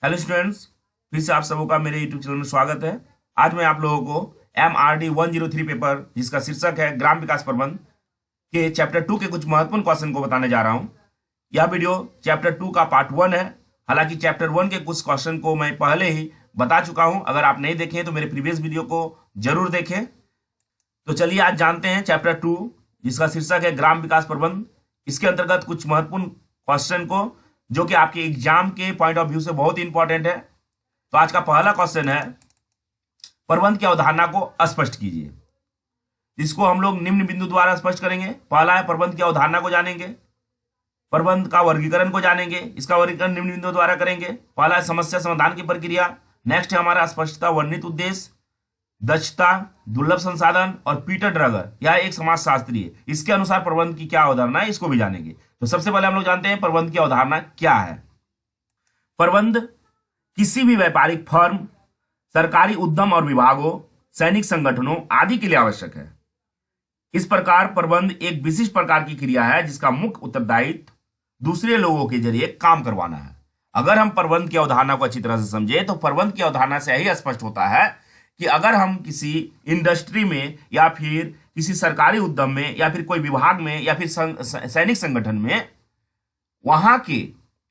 Hello students, फिर से आप सबों का मेरे यूट्यूब चैनल में स्वागत है। आज मैं आप लोगों को MRD 103 पेपर जिसका शीर्षक है ग्राम विकास प्रबंध के चैप्टर 2 के कुछ महत्वपूर्ण क्वेश्चन को बताने जा रहा हूं। यह वीडियो चैप्टर 2 का पार्ट 1 है। हालांकि चैप्टर 1 के कुछ क्वेश्चन को मैं पहले ही बता चुका हूं। अगर आप नहीं देखे तो मेरे प्रीवियस वीडियो को जरूर देखें। तो चलिए आज जानते हैं चैप्टर 2 जिसका शीर्षक है ग्राम विकास प्रबंध। इसके अंतर्गत कुछ महत्वपूर्ण क्वेश्चन को जो कि आपके एग्जाम के पॉइंट ऑफ व्यू से बहुत इंपॉर्टेंट है। तो आज का पहला क्वेश्चन है, प्रबंध की अवधारणा को स्पष्ट कीजिए। इसको हम लोग निम्न बिंदु द्वारा स्पष्ट करेंगे। पहला है प्रबंध की अवधारणा को जानेंगे, प्रबंध का वर्गीकरण को जानेंगे, इसका वर्गीकरण निम्न बिंदु द्वारा करेंगे। पहला है समस्या समाधान की प्रक्रिया। नेक्स्ट है हमारा स्पष्टता, वर्णित उद्देश्य, दक्षता, दुर्लभ संसाधन और पीटर ड्रगर यह एक समाजशास्त्री है, इसके अनुसार प्रबंध की क्या अवधारणा है, इसको भी जानेंगे। तो सबसे पहले हम लोग जानते हैं प्रबंध की अवधारणा क्या है। प्रबंध किसी भी व्यापारिक फर्म, सरकारी उद्यम और विभागों, सैनिक संगठनों आदि के लिए आवश्यक है। इस प्रकार प्रबंध एक विशिष्ट प्रकार की क्रिया है जिसका मुख्य उत्तरदायित्व दूसरे लोगों के जरिए काम करवाना है। अगर हम प्रबंध की अवधारणा को अच्छी तरह से समझे तो प्रबंध की अवधारणा से यही स्पष्ट होता है कि अगर हम किसी इंडस्ट्री में या फिर किसी सरकारी उद्यम में या फिर कोई विभाग में या फिर सैनिक संगठन में वहां के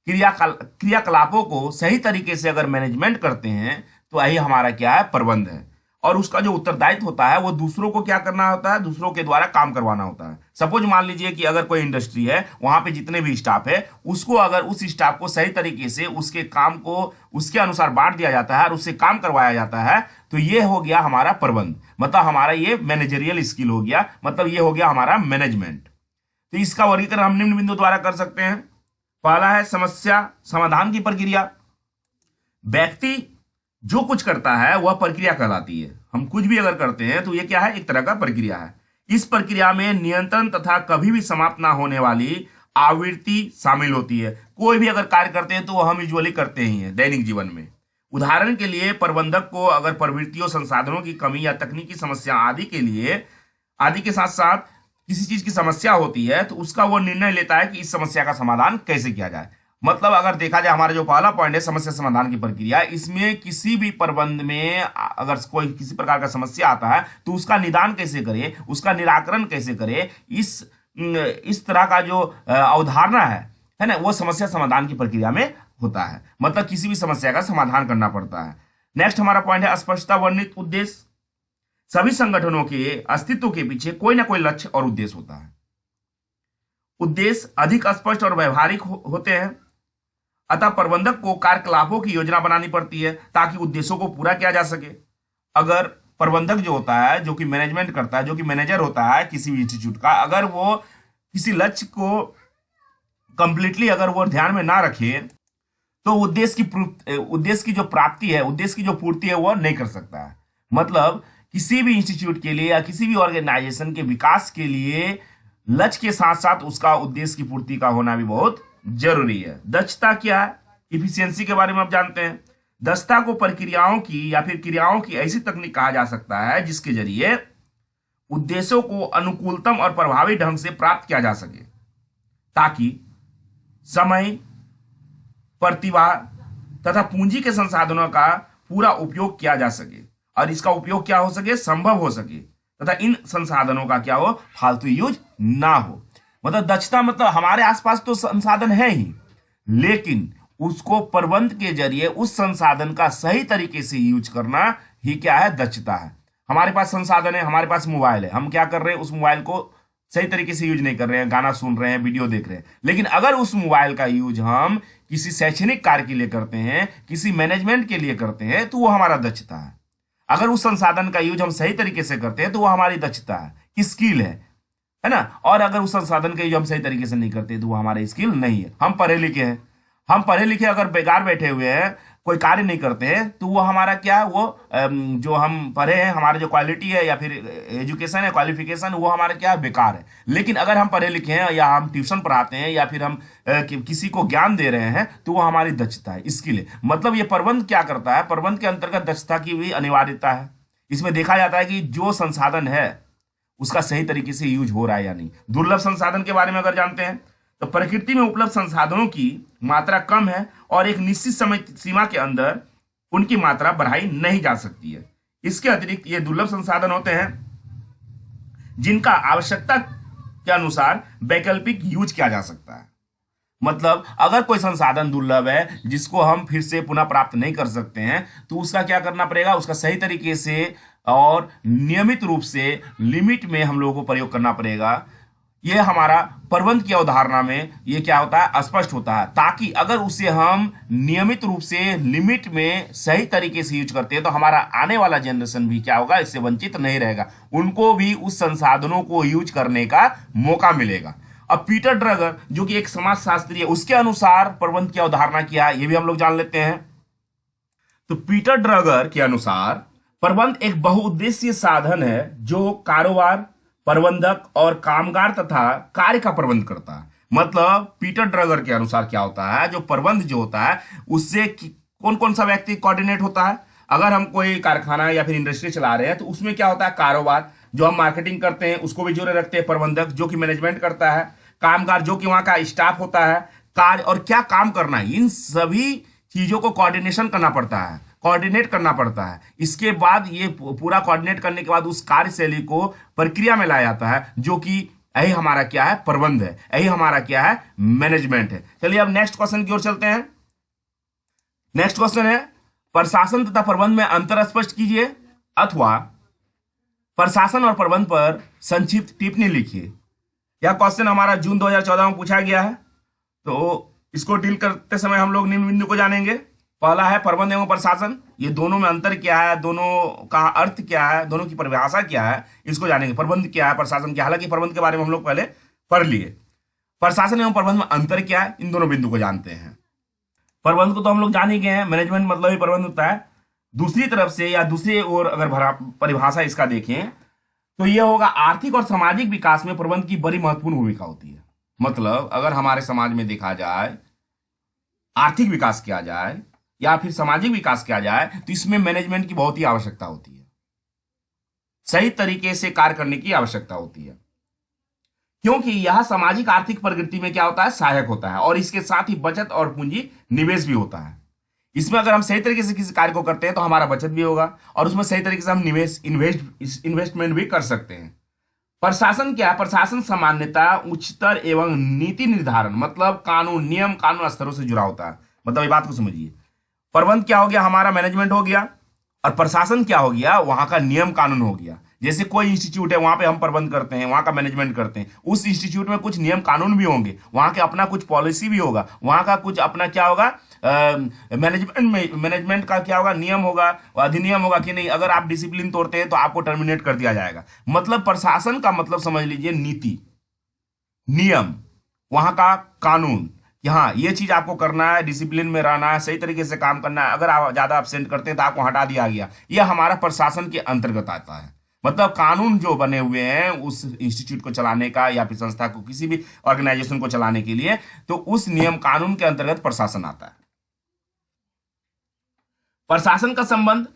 क्रियाकलापों को सही तरीके से अगर मैनेजमेंट करते हैं तो यही हमारा क्या है, प्रबंध है। और उसका जो उत्तरदायित्व होता है वो दूसरों को क्या करना होता है, दूसरों के द्वारा काम करवाना होता है। सपोज मान लीजिए कि अगर कोई इंडस्ट्री है, वहां पे जितने भी स्टाफ है उसको अगर उस स्टाफ को सही तरीके से उसके काम को उसके अनुसार बांट दिया जाता है और उससे काम करवाया जाता है तो ये हो गया हमारा प्रबंध। मतलब हमारा ये मैनेजरियल स्किल हो गया, मतलब ये हो गया हमारा मैनेजमेंट। तो इसका वर्गीकरण हम निम्न बिंदु द्वारा कर सकते हैं। पहला है समस्या समाधान की प्रक्रिया। व्यक्ति जो कुछ करता है वह प्रक्रिया कहलाती है। हम कुछ भी अगर करते हैं तो ये क्या है, एक तरह का प्रक्रिया है। इस प्रक्रिया में नियंत्रण तथा कभी भी समाप्त ना होने वाली आवृत्ति शामिल होती है। कोई भी अगर कार्य करते हैं तो वह हम यूजुअली करते ही हैं दैनिक जीवन में। उदाहरण के लिए प्रबंधक को अगर प्रवृत्तियों, संसाधनों की कमी या तकनीकी समस्या आदि के साथ साथ किसी चीज की समस्या होती है तो उसका वो निर्णय लेता है कि इस समस्या का समाधान कैसे किया जाए। मतलब अगर देखा जाए हमारा जो पहला पॉइंट है समस्या समाधान की प्रक्रिया, इसमें किसी भी प्रबंध में अगर कोई किसी प्रकार का समस्या आता है तो उसका निदान कैसे करे, उसका निराकरण कैसे करे, इस तरह का जो अवधारणा है ना, वो समस्या समाधान की प्रक्रिया में होता है। मतलब किसी भी समस्या का समाधान करना पड़ता है। नेक्स्ट हमारा पॉइंट है स्पष्टता, वर्णित उद्देश्य। सभी संगठनों के अस्तित्व के पीछे कोई ना कोई लक्ष्य और उद्देश्य होता है। उद्देश्य अधिक स्पष्ट और व्यवहारिक होते हैं, अतः प्रबंधक को कार्यकलापों की योजना बनानी पड़ती है ताकि उद्देश्यों को पूरा किया जा सके। अगर प्रबंधक जो होता है, जो कि मैनेजमेंट करता है, जो कि मैनेजर होता है किसी भी इंस्टीट्यूट का, अगर वो किसी लक्ष्य को कंप्लीटली अगर वो ध्यान में ना रखे तो उद्देश्य की जो प्राप्ति है, उद्देश्य की जो पूर्ति है वो नहीं कर सकता है। मतलब किसी भी इंस्टीट्यूट के लिए या किसी भी ऑर्गेनाइजेशन के विकास के लिए लक्ष्य के साथ साथ उसका उद्देश्य की पूर्ति का होना भी बहुत जरूरी है। दक्षता क्या है, इफिशियंसी के बारे में आप जानते हैं। दक्षता को प्रक्रियाओं की या फिर क्रियाओं की ऐसी तकनीक कहा जा सकता है जिसके जरिए उद्देश्यों को अनुकूलतम और प्रभावी ढंग से प्राप्त किया जा सके ताकि समय, प्रतिभा तथा पूंजी के संसाधनों का पूरा उपयोग किया जा सके और इसका उपयोग क्या हो सके, संभव हो सके तथा इन संसाधनों का क्या हो, फालतू यूज ना हो। मतलब दक्षता मतलब हमारे आसपास तो संसाधन है ही, लेकिन उसको प्रबंध के जरिए उस संसाधन का सही तरीके से यूज करना ही क्या है, दक्षता है। हमारे पास संसाधन है, हमारे पास मोबाइल है, हम क्या कर रहे हैं, उस मोबाइल को सही तरीके से यूज नहीं कर रहे हैं, गाना सुन रहे हैं, वीडियो देख रहे हैं। लेकिन अगर उस मोबाइल का यूज हम किसी शैक्षणिक कार्य के लिए करते हैं, किसी मैनेजमेंट के लिए करते हैं तो वो हमारा दक्षता है। अगर उस संसाधन का यूज हम सही तरीके से करते हैं तो वो हमारी दक्षता है, स्किल है ना। और अगर उस संसाधन का यूज हम सही तरीके से नहीं करते तो वो हमारे स्किल नहीं है। हम पढ़े लिखे हैं, हम पढ़े लिखे अगर बेकार बैठे हुए हैं, कोई कार्य नहीं करते हैं तो वो हमारा क्या, वो जो हम पढ़े हैं, हमारा जो क्वालिटी है या फिर एजुकेशन है, क्वालिफिकेशन, वो हमारा क्या है, बेकार है। लेकिन अगर हम पढ़े लिखे हैं या हम ट्यूशन पढ़ाते हैं या फिर हम किसी को ज्ञान दे रहे हैं तो वो हमारी दक्षता है, स्किल है। मतलब ये प्रबंध क्या करता है, प्रबंध के अंतर्गत दक्षता की भी अनिवार्यता है। इसमें देखा जाता है कि जो संसाधन है उसका सही तरीके से यूज हो रहा है या नहीं। दुर्लभ संसाधन के बारे में अगर जानते हैं तो प्रकृति में उपलब्ध संसाधनों की मात्रा कम है और एक निश्चित समय सीमा के अंदर उनकी मात्रा बढ़ाई नहीं जा सकती है। इसके अतिरिक्त ये दुर्लभ संसाधन होते हैं जिनका आवश्यकता के अनुसार वैकल्पिक यूज किया जा सकता है। मतलब अगर कोई संसाधन दुर्लभ है जिसको हम फिर से पुनः प्राप्त नहीं कर सकते हैं तो उसका क्या करना पड़ेगा, उसका सही तरीके से और नियमित रूप से लिमिट में हम लोगों को प्रयोग करना पड़ेगा। ये हमारा प्रबंध की अवधारणा में ये क्या होता है, स्पष्ट होता है, ताकि अगर उसे हम नियमित रूप से लिमिट में सही तरीके से यूज करते हैं तो हमारा आने वाला जनरेशन भी क्या होगा, इससे वंचित नहीं रहेगा, उनको भी उस संसाधनों को यूज करने का मौका मिलेगा। अब पीटर ड्रगर जो कि एक समाजशास्त्री है, उसके अनुसार प्रबंध की अवधारणा क्या है ये भी हम लोग जान लेते हैं। तो पीटर ड्रगर के अनुसार प्रबंध एक बहुउद्देशीय साधन है जो कारोबार, प्रबंधक और कामगार तथा कार्य का प्रबंध करता है। मतलब पीटर ड्रगर के अनुसार क्या होता है, जो प्रबंध जो होता है उससे कौन कौन सा व्यक्ति कोऑर्डिनेट होता है। अगर हम कोई कारखाना या फिर इंडस्ट्री चला रहे हैं तो उसमें क्या होता है, कारोबार जो हम मार्केटिंग करते हैं उसको भी जोड़े रखते हैं, प्रबंधक जो कि मैनेजमेंट करता है, कामगार जो कि वहां का स्टाफ होता है, कार्य और क्या काम करना है, इन सभी चीजों को कोऑर्डिनेशन करना पड़ता है, कोऑर्डिनेट करना पड़ता है। इसके बाद ये पूरा कोऑर्डिनेट करने के बाद उस कार्यशैली को प्रक्रिया में लाया जाता है, जो कि यही हमारा क्या है, प्रबंध है, यही हमारा क्या है, मैनेजमेंट है। चलिए अब नेक्स्ट क्वेश्चन की ओर चलते हैं। नेक्स्ट क्वेश्चन है प्रशासन तथा प्रबंध में अंतर स्पष्ट कीजिए अथवा प्रशासन और प्रबंध पर संक्षिप्त टिप्पणी लिखिए। यह क्वेश्चन हमारा जून 2014 में पूछा गया है। तो इसको डील करते समय हम लोग निम्न बिंदु को जानेंगे। पहला है प्रबंध एवं प्रशासन, ये दोनों में अंतर क्या है, दोनों का अर्थ क्या है, दोनों की परिभाषा क्या है, इसको जानेंगे। प्रबंध क्या है, प्रशासन क्या है, हालांकि प्रबंध के बारे में हम लोग पहले पढ़ लिए। प्रशासन एवं प्रबंध में अंतर क्या है, इन दोनों बिंदु को जानते हैं। प्रबंध को तो हम लोग जान ही गए हैं, मैनेजमेंट मतलब ही प्रबंध होता है। दूसरी तरफ से या दूसरी ओर अगर परिभाषा इसका देखें तो यह होगा आर्थिक और सामाजिक विकास में प्रबंध की बड़ी महत्वपूर्ण भूमिका होती है। मतलब अगर हमारे समाज में देखा जाए, आर्थिक विकास किया जाए या फिर सामाजिक विकास किया जाए तो इसमें मैनेजमेंट की बहुत ही आवश्यकता होती है, सही तरीके से कार्य करने की आवश्यकता होती है, क्योंकि यह सामाजिक आर्थिक प्रगति में क्या होता है, सहायक होता है और इसके साथ ही बचत और पूंजी निवेश भी होता है। इसमें अगर हम सही तरीके से किसी कार्य को करते हैं तो हमारा बचत भी होगा और उसमें सही तरीके से हम इन्वेस्टमेंट भी कर सकते हैं। प्रशासन क्या है, प्रशासन सामान्यतः उच्चतर एवं नीति निर्धारण मतलब कानून, नियम कानून स्तरों से जुड़ा होता है। मतलब ये बात को समझिए, प्रबंध क्या हो गया, हमारा मैनेजमेंट हो गया, और प्रशासन क्या हो गया, वहां का नियम कानून हो गया। जैसे कोई इंस्टीट्यूट है, वहां पे हम प्रबंध करते हैं, वहां का मैनेजमेंट करते हैं, उस इंस्टीट्यूट में कुछ नियम कानून भी होंगे, वहां के अपना कुछ पॉलिसी भी होगा, वहां का कुछ अपना क्या होगा, मैनेजमेंट का क्या होगा, नियम होगा, अधिनियम होगा कि नहीं, अगर आप डिसिप्लिन तोड़ते हैं तो आपको टर्मिनेट कर दिया जाएगा। मतलब प्रशासन का मतलब समझ लीजिए नीति, नियम, वहां का कानून कि हाँ ये चीज आपको करना है, डिसिप्लिन में रहना है, सही तरीके से काम करना है, अगर आप ज्यादा एब्सेंट करते हैं तो आपको हटा दिया गया। यह हमारा प्रशासन के अंतर्गत आता है। मतलब कानून जो बने हुए हैं उस इंस्टीट्यूट को चलाने का या फिर संस्था को, किसी भी ऑर्गेनाइजेशन को चलाने के लिए, तो उस नियम कानून के अंतर्गत प्रशासन आता है। प्रशासन का संबंध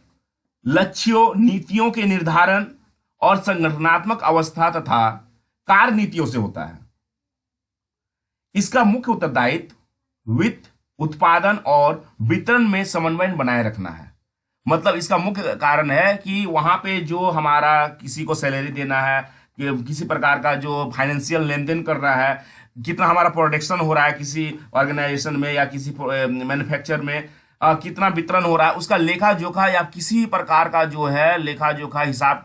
लक्ष्यों, नीतियों के निर्धारण और संगठनात्मक अवस्था तथा कार्य नीतियों से होता है। इसका मुख्य उत्तरदायित्व वित्त, उत्पादन और वितरण में समन्वय बनाए रखना है। मतलब इसका मुख्य कारण है कि वहां पे जो हमारा किसी को सैलरी देना है, किसी प्रकार का जो फाइनेंशियल लेन देन कर रहा है, कितना हमारा प्रोडक्शन हो रहा है किसी ऑर्गेनाइजेशन में या किसी मैन्युफैक्चर में, कितना वितरण हो रहा है, उसका लेखा जोखा या किसी प्रकार का जो है लेखा जोखा, हिसाब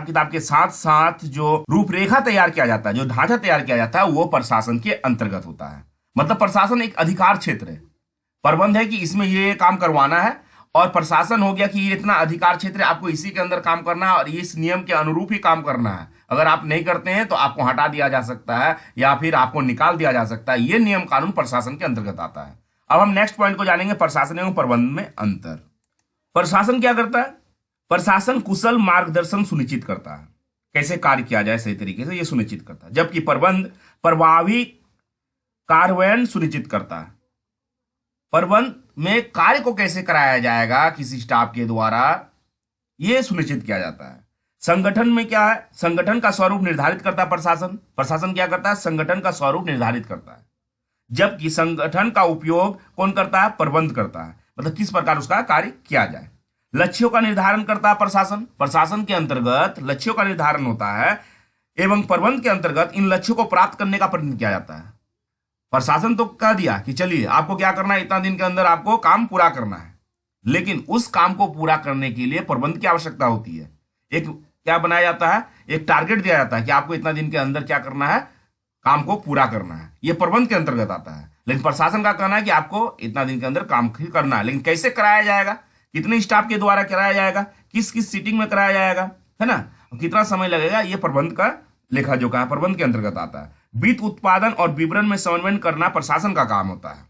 किताब के साथ साथ जो रूपरेखा तैयार किया जाता है, जो ढांचा तैयार किया जाता है, वो प्रशासन के अंतर्गत होता है। मतलब प्रशासन एक अधिकार क्षेत्र है, प्रबंध है कि इसमें ये काम करवाना है, और प्रशासन हो गया कि ये इतना अधिकार क्षेत्र है, आपको इसी के अंदर काम करना है और इस नियम के अनुरूप ही काम करना है। अगर आप नहीं करते हैं तो आपको हटा दिया जा सकता है या फिर आपको निकाल दिया जा सकता है। ये नियम कानून प्रशासन के अंतर्गत आता है। अब हम नेक्स्ट पॉइंट को जानेंगे, प्रशासन एवं प्रबंध में अंतर। प्रशासन क्या करता है, प्रशासन कुशल मार्गदर्शन सुनिश्चित करता है, कैसे कार्य किया जाए सही तरीके से, यह सुनिश्चित करता है, जबकि प्रबंध प्रभावी कार्यान्वयन सुनिश्चित करता है। प्रबंध में कार्य को कैसे कराया जाएगा किसी स्टाफ के द्वारा, यह सुनिश्चित किया जाता है। संगठन में क्या है, संगठन का स्वरूप निर्धारित करता है प्रशासन। प्रशासन क्या करता है, संगठन का स्वरूप निर्धारित करता है, जबकि संगठन का उपयोग कौन करता है, प्रबंध करता है, मतलब किस प्रकार उसका कार्य किया जाए। लक्ष्यों का निर्धारण करता है प्रशासन। प्रशासन के अंतर्गत लक्ष्यों का निर्धारण होता है एवं प्रबंध के अंतर्गत इन लक्ष्यों को प्राप्त करने का प्रयत्न किया जाता है। प्रशासन तो कह दिया कि चलिए आपको क्या करना है, इतना दिन के अंदर आपको काम पूरा करना है, लेकिन उस काम को पूरा करने के लिए प्रबंध की आवश्यकता होती है। एक क्या बनाया जाता है, एक टारगेट दिया जाता है कि आपको इतना दिन के अंदर क्या करना है, काम को पूरा करना है। यह प्रबंध के अंतर्गत आता है। लेकिन प्रशासन का कहना है कि आपको इतना दिन के अंदर काम करना है, लेकिन कैसे कराया जाएगा, कितने स्टाफ के द्वारा कराया जाएगा, किस किस सीटिंग में कराया जाएगा, है ना, कितना समय लगेगा, यह प्रबंध का लेखा जोखा है, प्रबंध के अंतर्गत आता है। वित्त उत्पादन और विवरण में समन्वय करना प्रशासन का काम होता है।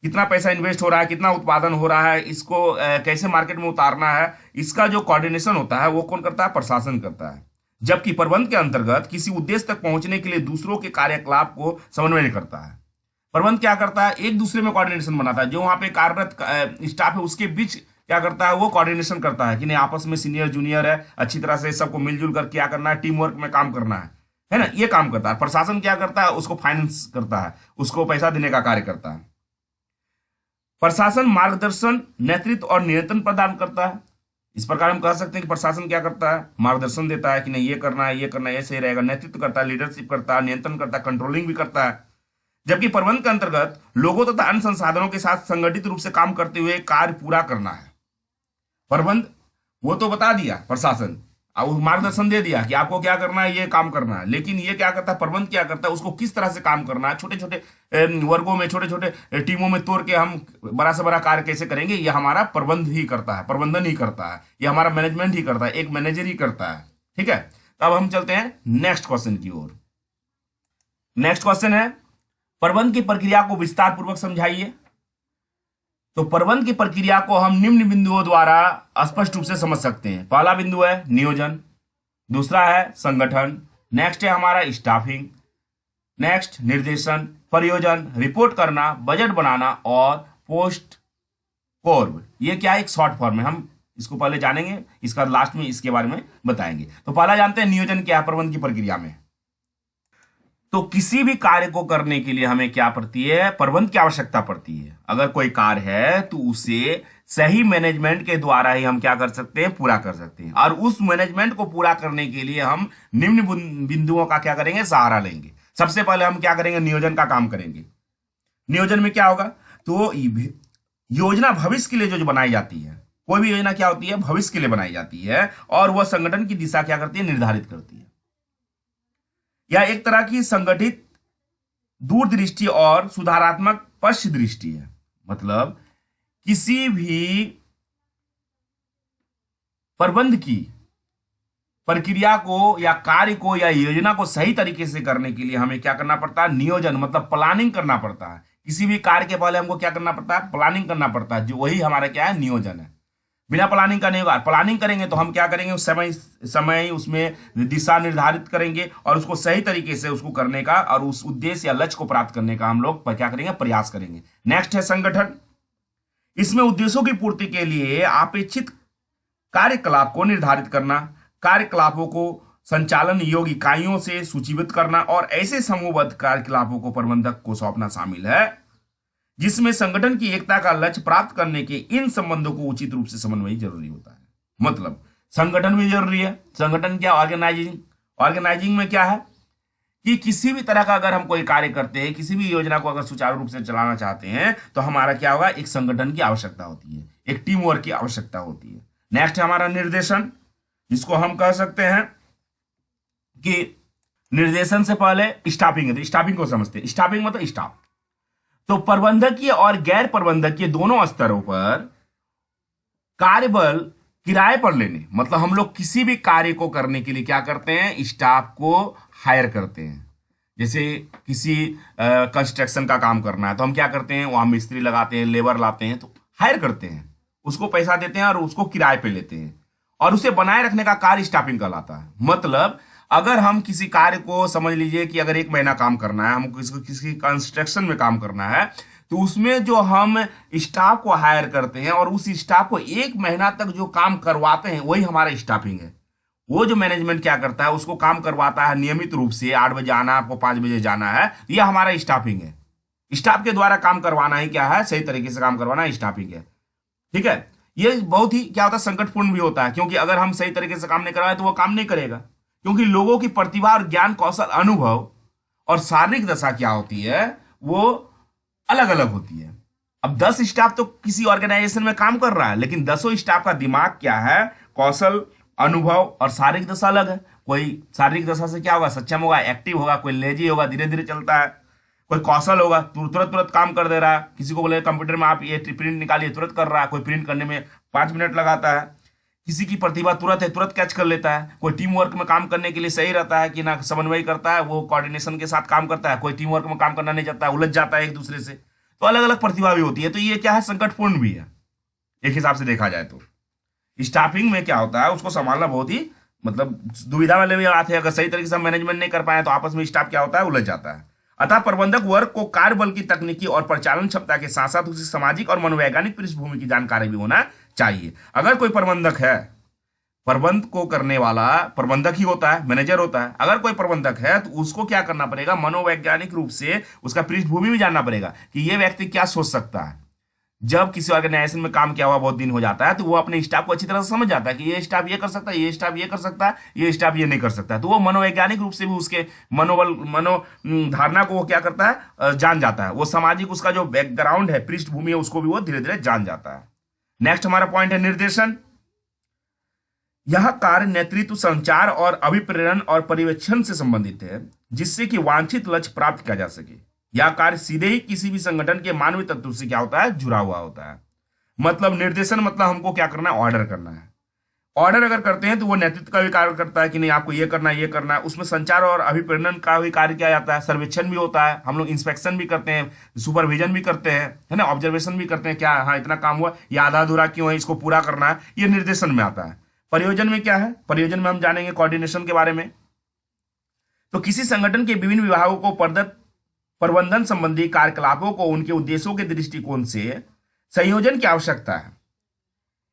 कितना पैसा इन्वेस्ट हो रहा है, कितना उत्पादन हो रहा है, इसको कैसे मार्केट में उतारना है, इसका जो कोऑर्डिनेशन होता है वो कौन करता है, प्रशासन करता है। जबकि प्रबंध के अंतर्गत किसी उद्देश्य तक पहुंचने के लिए दूसरों के कार्यकलाप को समन्वय करता है। प्रबंध क्या करता है, एक दूसरे में कोऑर्डिनेशन बनाता है, जो वहां पे कार्यरत स्टाफ है उसके बीच क्या करता है, वो कोऑर्डिनेशन करता है कि नहीं आपस में सीनियर जूनियर है, अच्छी तरह से सबको मिलजुल कर क्या करना है, टीम वर्क में काम करना है ना, ये काम करता है। प्रशासन क्या करता है, उसको फाइनेंस करता है, उसको पैसा देने का कार्य करता है। प्रशासन मार्गदर्शन, नेतृत्व और नियंत्रण प्रदान करता है। इस प्रकार हम कह सकते हैं कि प्रशासन क्या करता है, मार्गदर्शन देता है कि नहीं ये करना है, ये करना है, ये सही रहेगा, नेतृत्व करता है, लीडरशिप करता है, नियंत्रण करता है, कंट्रोलिंग भी करता है। जबकि प्रबंध के अंतर्गत लोगों तथा अन्य संसाधनों के साथ संगठित रूप से काम करते हुए कार्य पूरा करना है। प्रबंध वो तो बता दिया प्रशासन, और मार्गदर्शन दे दिया कि आपको क्या करना है, ये काम करना है, लेकिन ये क्या करता है, प्रबंध क्या करता है, उसको किस तरह से काम करना है, छोटे छोटे वर्गों में, छोटे छोटे टीमों में तोड़ के हम बड़ा से बड़ा कार्य कैसे करेंगे, ये हमारा प्रबंध ही करता है, प्रबंधन ही करता है, ये हमारा मैनेजमेंट ही करता है, एक मैनेजर ही करता है। ठीक है, तो अब हम चलते हैं नेक्स्ट क्वेश्चन की ओर। नेक्स्ट क्वेश्चन है, प्रबंध की प्रक्रिया को विस्तार पूर्वक समझाइए। तो प्रबंध की प्रक्रिया को हम निम्न बिंदुओं द्वारा स्पष्ट रूप से समझ सकते हैं। पहला बिंदु है नियोजन, दूसरा है संगठन, नेक्स्ट है हमारा स्टाफिंग, नेक्स्ट निर्देशन, प्रयोजन, रिपोर्ट करना, बजट बनाना और पोस्ट कोर्ब। ये क्या है, एक शॉर्ट फॉर्म है, हम इसको पहले जानेंगे, इसका लास्ट में इसके बारे में बताएंगे। तो पहला जानते हैं नियोजन क्या है प्रबंध की प्रक्रिया में। तो किसी भी कार्य को करने के लिए हमें क्या पड़ती है, प्रबंध की आवश्यकता पड़ती है। अगर कोई कार्य है तो उसे सही मैनेजमेंट के द्वारा ही हम क्या कर सकते हैं, पूरा कर सकते हैं। और उस मैनेजमेंट को पूरा करने के लिए हम निम्न बिंदुओं का क्या करेंगे, सहारा लेंगे। सबसे पहले हम क्या करेंगे, नियोजन का काम करेंगे। नियोजन में क्या होगा, तो योजना भविष्य के लिए जो बनाई जाती है, कोई भी योजना क्या होती है, भविष्य के लिए बनाई जाती है, और वह संगठन की दिशा क्या करती है, निर्धारित करती है। यह एक तरह की संगठित दूरदृष्टि और सुधारात्मक पश्च दृष्टि है। मतलब किसी भी प्रबंध की प्रक्रिया को या कार्य को या योजना को सही तरीके से करने के लिए हमें क्या करना पड़ता है, नियोजन, मतलब प्लानिंग करना पड़ता है। किसी भी कार्य के पहले हमको क्या करना पड़ता है, प्लानिंग करना पड़ता है, जो वही हमारा क्या है, नियोजन है। बिना प्लानिंग का नहीं होगा। प्लानिंग करेंगे तो हम क्या करेंगे, उस समय उसमें दिशा निर्धारित करेंगे और उसको सही तरीके से उसको करने का और उस उद्देश्य या लक्ष्य को प्राप्त करने का हम लोग क्या करेंगे, प्रयास करेंगे। नेक्स्ट है संगठन। इसमें उद्देश्यों की पूर्ति के लिए अपेक्षित कार्यकलाप को निर्धारित करना, कार्यकलापों को संचालन योग्य इकाइयों से सूचीबद्ध करना और ऐसे समूहबद्ध कार्यकलापों को प्रबंधक को सौंपना शामिल है, जिसमें संगठन की एकता का लक्ष्य प्राप्त करने के इन संबंधों को उचित रूप से समन्वय जरूरी होता है। मतलब संगठन भी जरूरी है। संगठन क्या, ऑर्गेनाइजिंग में क्या है कि किसी भी तरह का अगर हम कोई कार्य करते हैं, किसी भी योजना को अगर सुचारू रूप से चलाना चाहते हैं, तो हमारा क्या होगा, एक संगठन की आवश्यकता होती है, एक टीम वर्क की आवश्यकता होती है। नेक्स्ट है हमारा निर्देशन, जिसको हम कह सकते हैं कि निर्देशन से पहले स्टाफिंग है। स्टाफिंग को समझते हैं, स्टाफिंग मतलब स्टाफ। तो प्रबंधकीय और गैर प्रबंधकीय दोनों स्तरों पर कार्यबल किराए पर लेने, मतलब हम लोग किसी भी कार्य को करने के लिए क्या करते हैं, स्टाफ को हायर करते हैं। जैसे किसी कंस्ट्रक्शन का काम करना है तो हम क्या करते हैं, वहां मिस्त्री लगाते हैं, लेबर लाते हैं, तो हायर करते हैं, उसको पैसा देते हैं और उसको किराए पे लेते हैं, और उसे बनाए रखने का कार्य स्टाफिंग कहलाता है। मतलब अगर हम किसी कार्य को समझ लीजिए कि अगर 1 महीना काम करना है, हमको किसी कंस्ट्रक्शन में काम करना है, तो उसमें जो हम स्टाफ को हायर करते हैं और उस स्टाफ को 1 महीना तक जो काम करवाते हैं, वही हमारा स्टाफिंग है। वो जो मैनेजमेंट क्या करता है, उसको काम करवाता है नियमित रूप से, 8 बजे आना, आपको 5 बजे जाना है, ये हमारा स्टाफिंग है। स्टाफ के द्वारा काम करवाना ही क्या है, सही तरीके से काम करवाना स्टाफिंग है। ठीक है। ये बहुत ही क्या होता है, संकटपूर्ण भी होता है, क्योंकि अगर हम सही तरीके से काम नहीं करवाए तो वो काम नहीं करेगा, क्योंकि लोगों की प्रतिभा और ज्ञान कौशल अनुभव और शारीरिक दशा क्या होती है, वो अलग अलग होती है। अब 10 स्टाफ तो किसी ऑर्गेनाइजेशन में काम कर रहा है, लेकिन 10 स्टाफ का दिमाग क्या है, कौशल अनुभव और शारीरिक दशा अलग है। कोई शारीरिक दशा से क्या होगा, सक्षम होगा, एक्टिव होगा, कोई लेजी होगा, धीरे धीरे चलता है। कोई कौशल होगा, तुरंत तुरंत काम कर दे रहा है, किसी को बोले कंप्यूटर में आप ये प्रिंट निकालिए, तुरंत कर रहा है, कोई प्रिंट करने में 5 मिनट लगाता है। किसी की प्रतिभा तुरंत है, तुरंत कैच कर लेता है। कोई टीम वर्क में काम करने के लिए सही रहता है कि ना, समन्वय करता है, वो कोऑर्डिनेशन के साथ काम करता है। कोई टीम वर्क में काम करना नहीं चाहता है, उलझ जाता है एक दूसरे से। तो अलग अलग प्रतिभा भी होती है, तो ये क्या है, संकटपूर्ण भी है एक हिसाब से देखा जाए तो। स्टाफिंग में क्या होता है, उसको संभालना बहुत ही मतलब दुविधा वाले भी बात है। अगर सही तरीके से मैनेजमेंट नहीं कर पाए तो आपस में स्टाफ क्या होता है, उलझ जाता है। अतः प्रबंधक वर्ग को कार्यबल की तकनीकी और परिचालन क्षमता के साथ साथ उसी सामाजिक और मनोवैज्ञानिक पृष्ठभूमि की जानकारी भी होना चाहिए। अगर कोई प्रबंधक है, प्रबंध को करने वाला प्रबंधक ही होता है, मैनेजर होता है। अगर कोई प्रबंधक है तो उसको क्या करना पड़ेगा, मनोवैज्ञानिक रूप से उसका पृष्ठभूमि भी जानना पड़ेगा कि ये व्यक्ति क्या सोच सकता है। जब किसी ऑर्गेनाइजेशन में काम किया हुआ बहुत दिन हो जाता है तो वो अपने स्टाफ को अच्छी तरह से समझ जाता है कि ये स्टाफ ये कर सकता है, ये स्टाफ ये कर सकता है, ये स्टाफ ये नहीं कर सकता है। तो वो मनोवैज्ञानिक रूप से भी उसके धारणा को वो क्या करता है, जान जाता है। वो सामाजिक उसका जो बैकग्राउंड है, पृष्ठभूमि है, उसको भी वो धीरे धीरे जान जाता है। नेक्स्ट हमारा पॉइंट है निर्देशन। यह कार्य नेतृत्व, संचार और अभिप्रेरण और पर्यवेक्षण से संबंधित है, जिससे कि वांछित लक्ष्य प्राप्त किया जा सके। यह कार्य सीधे ही किसी भी संगठन के मानवीय तत्व से क्या होता है, जुड़ा हुआ होता है। मतलब निर्देशन मतलब हमको क्या करना है, ऑर्डर करना है। ऑर्डर अगर करते हैं तो वो नेतृत्व का भी कार्य करता है कि नहीं आपको ये करना है, ये करना है। उसमें संचार और अभिप्रेरण का भी कार्य किया जाता है, सर्वेक्षण भी होता है, हम लोग इंस्पेक्शन भी करते हैं, सुपरविजन भी करते हैं, है ना, ऑब्जर्वेशन भी करते हैं, क्या हाँ इतना काम हुआ, ये आधा अधूरा क्यों है, इसको पूरा करना है, ये निर्देशन में आता है। परियोजन में क्या है, परियोजन में हम जानेंगे कोऑर्डिनेशन के बारे में। तो किसी संगठन के विभिन्न विभागों को प्रबंधन संबंधी कार्यकलापों को उनके उद्देश्यों के दृष्टिकोण से संयोजन की आवश्यकता है।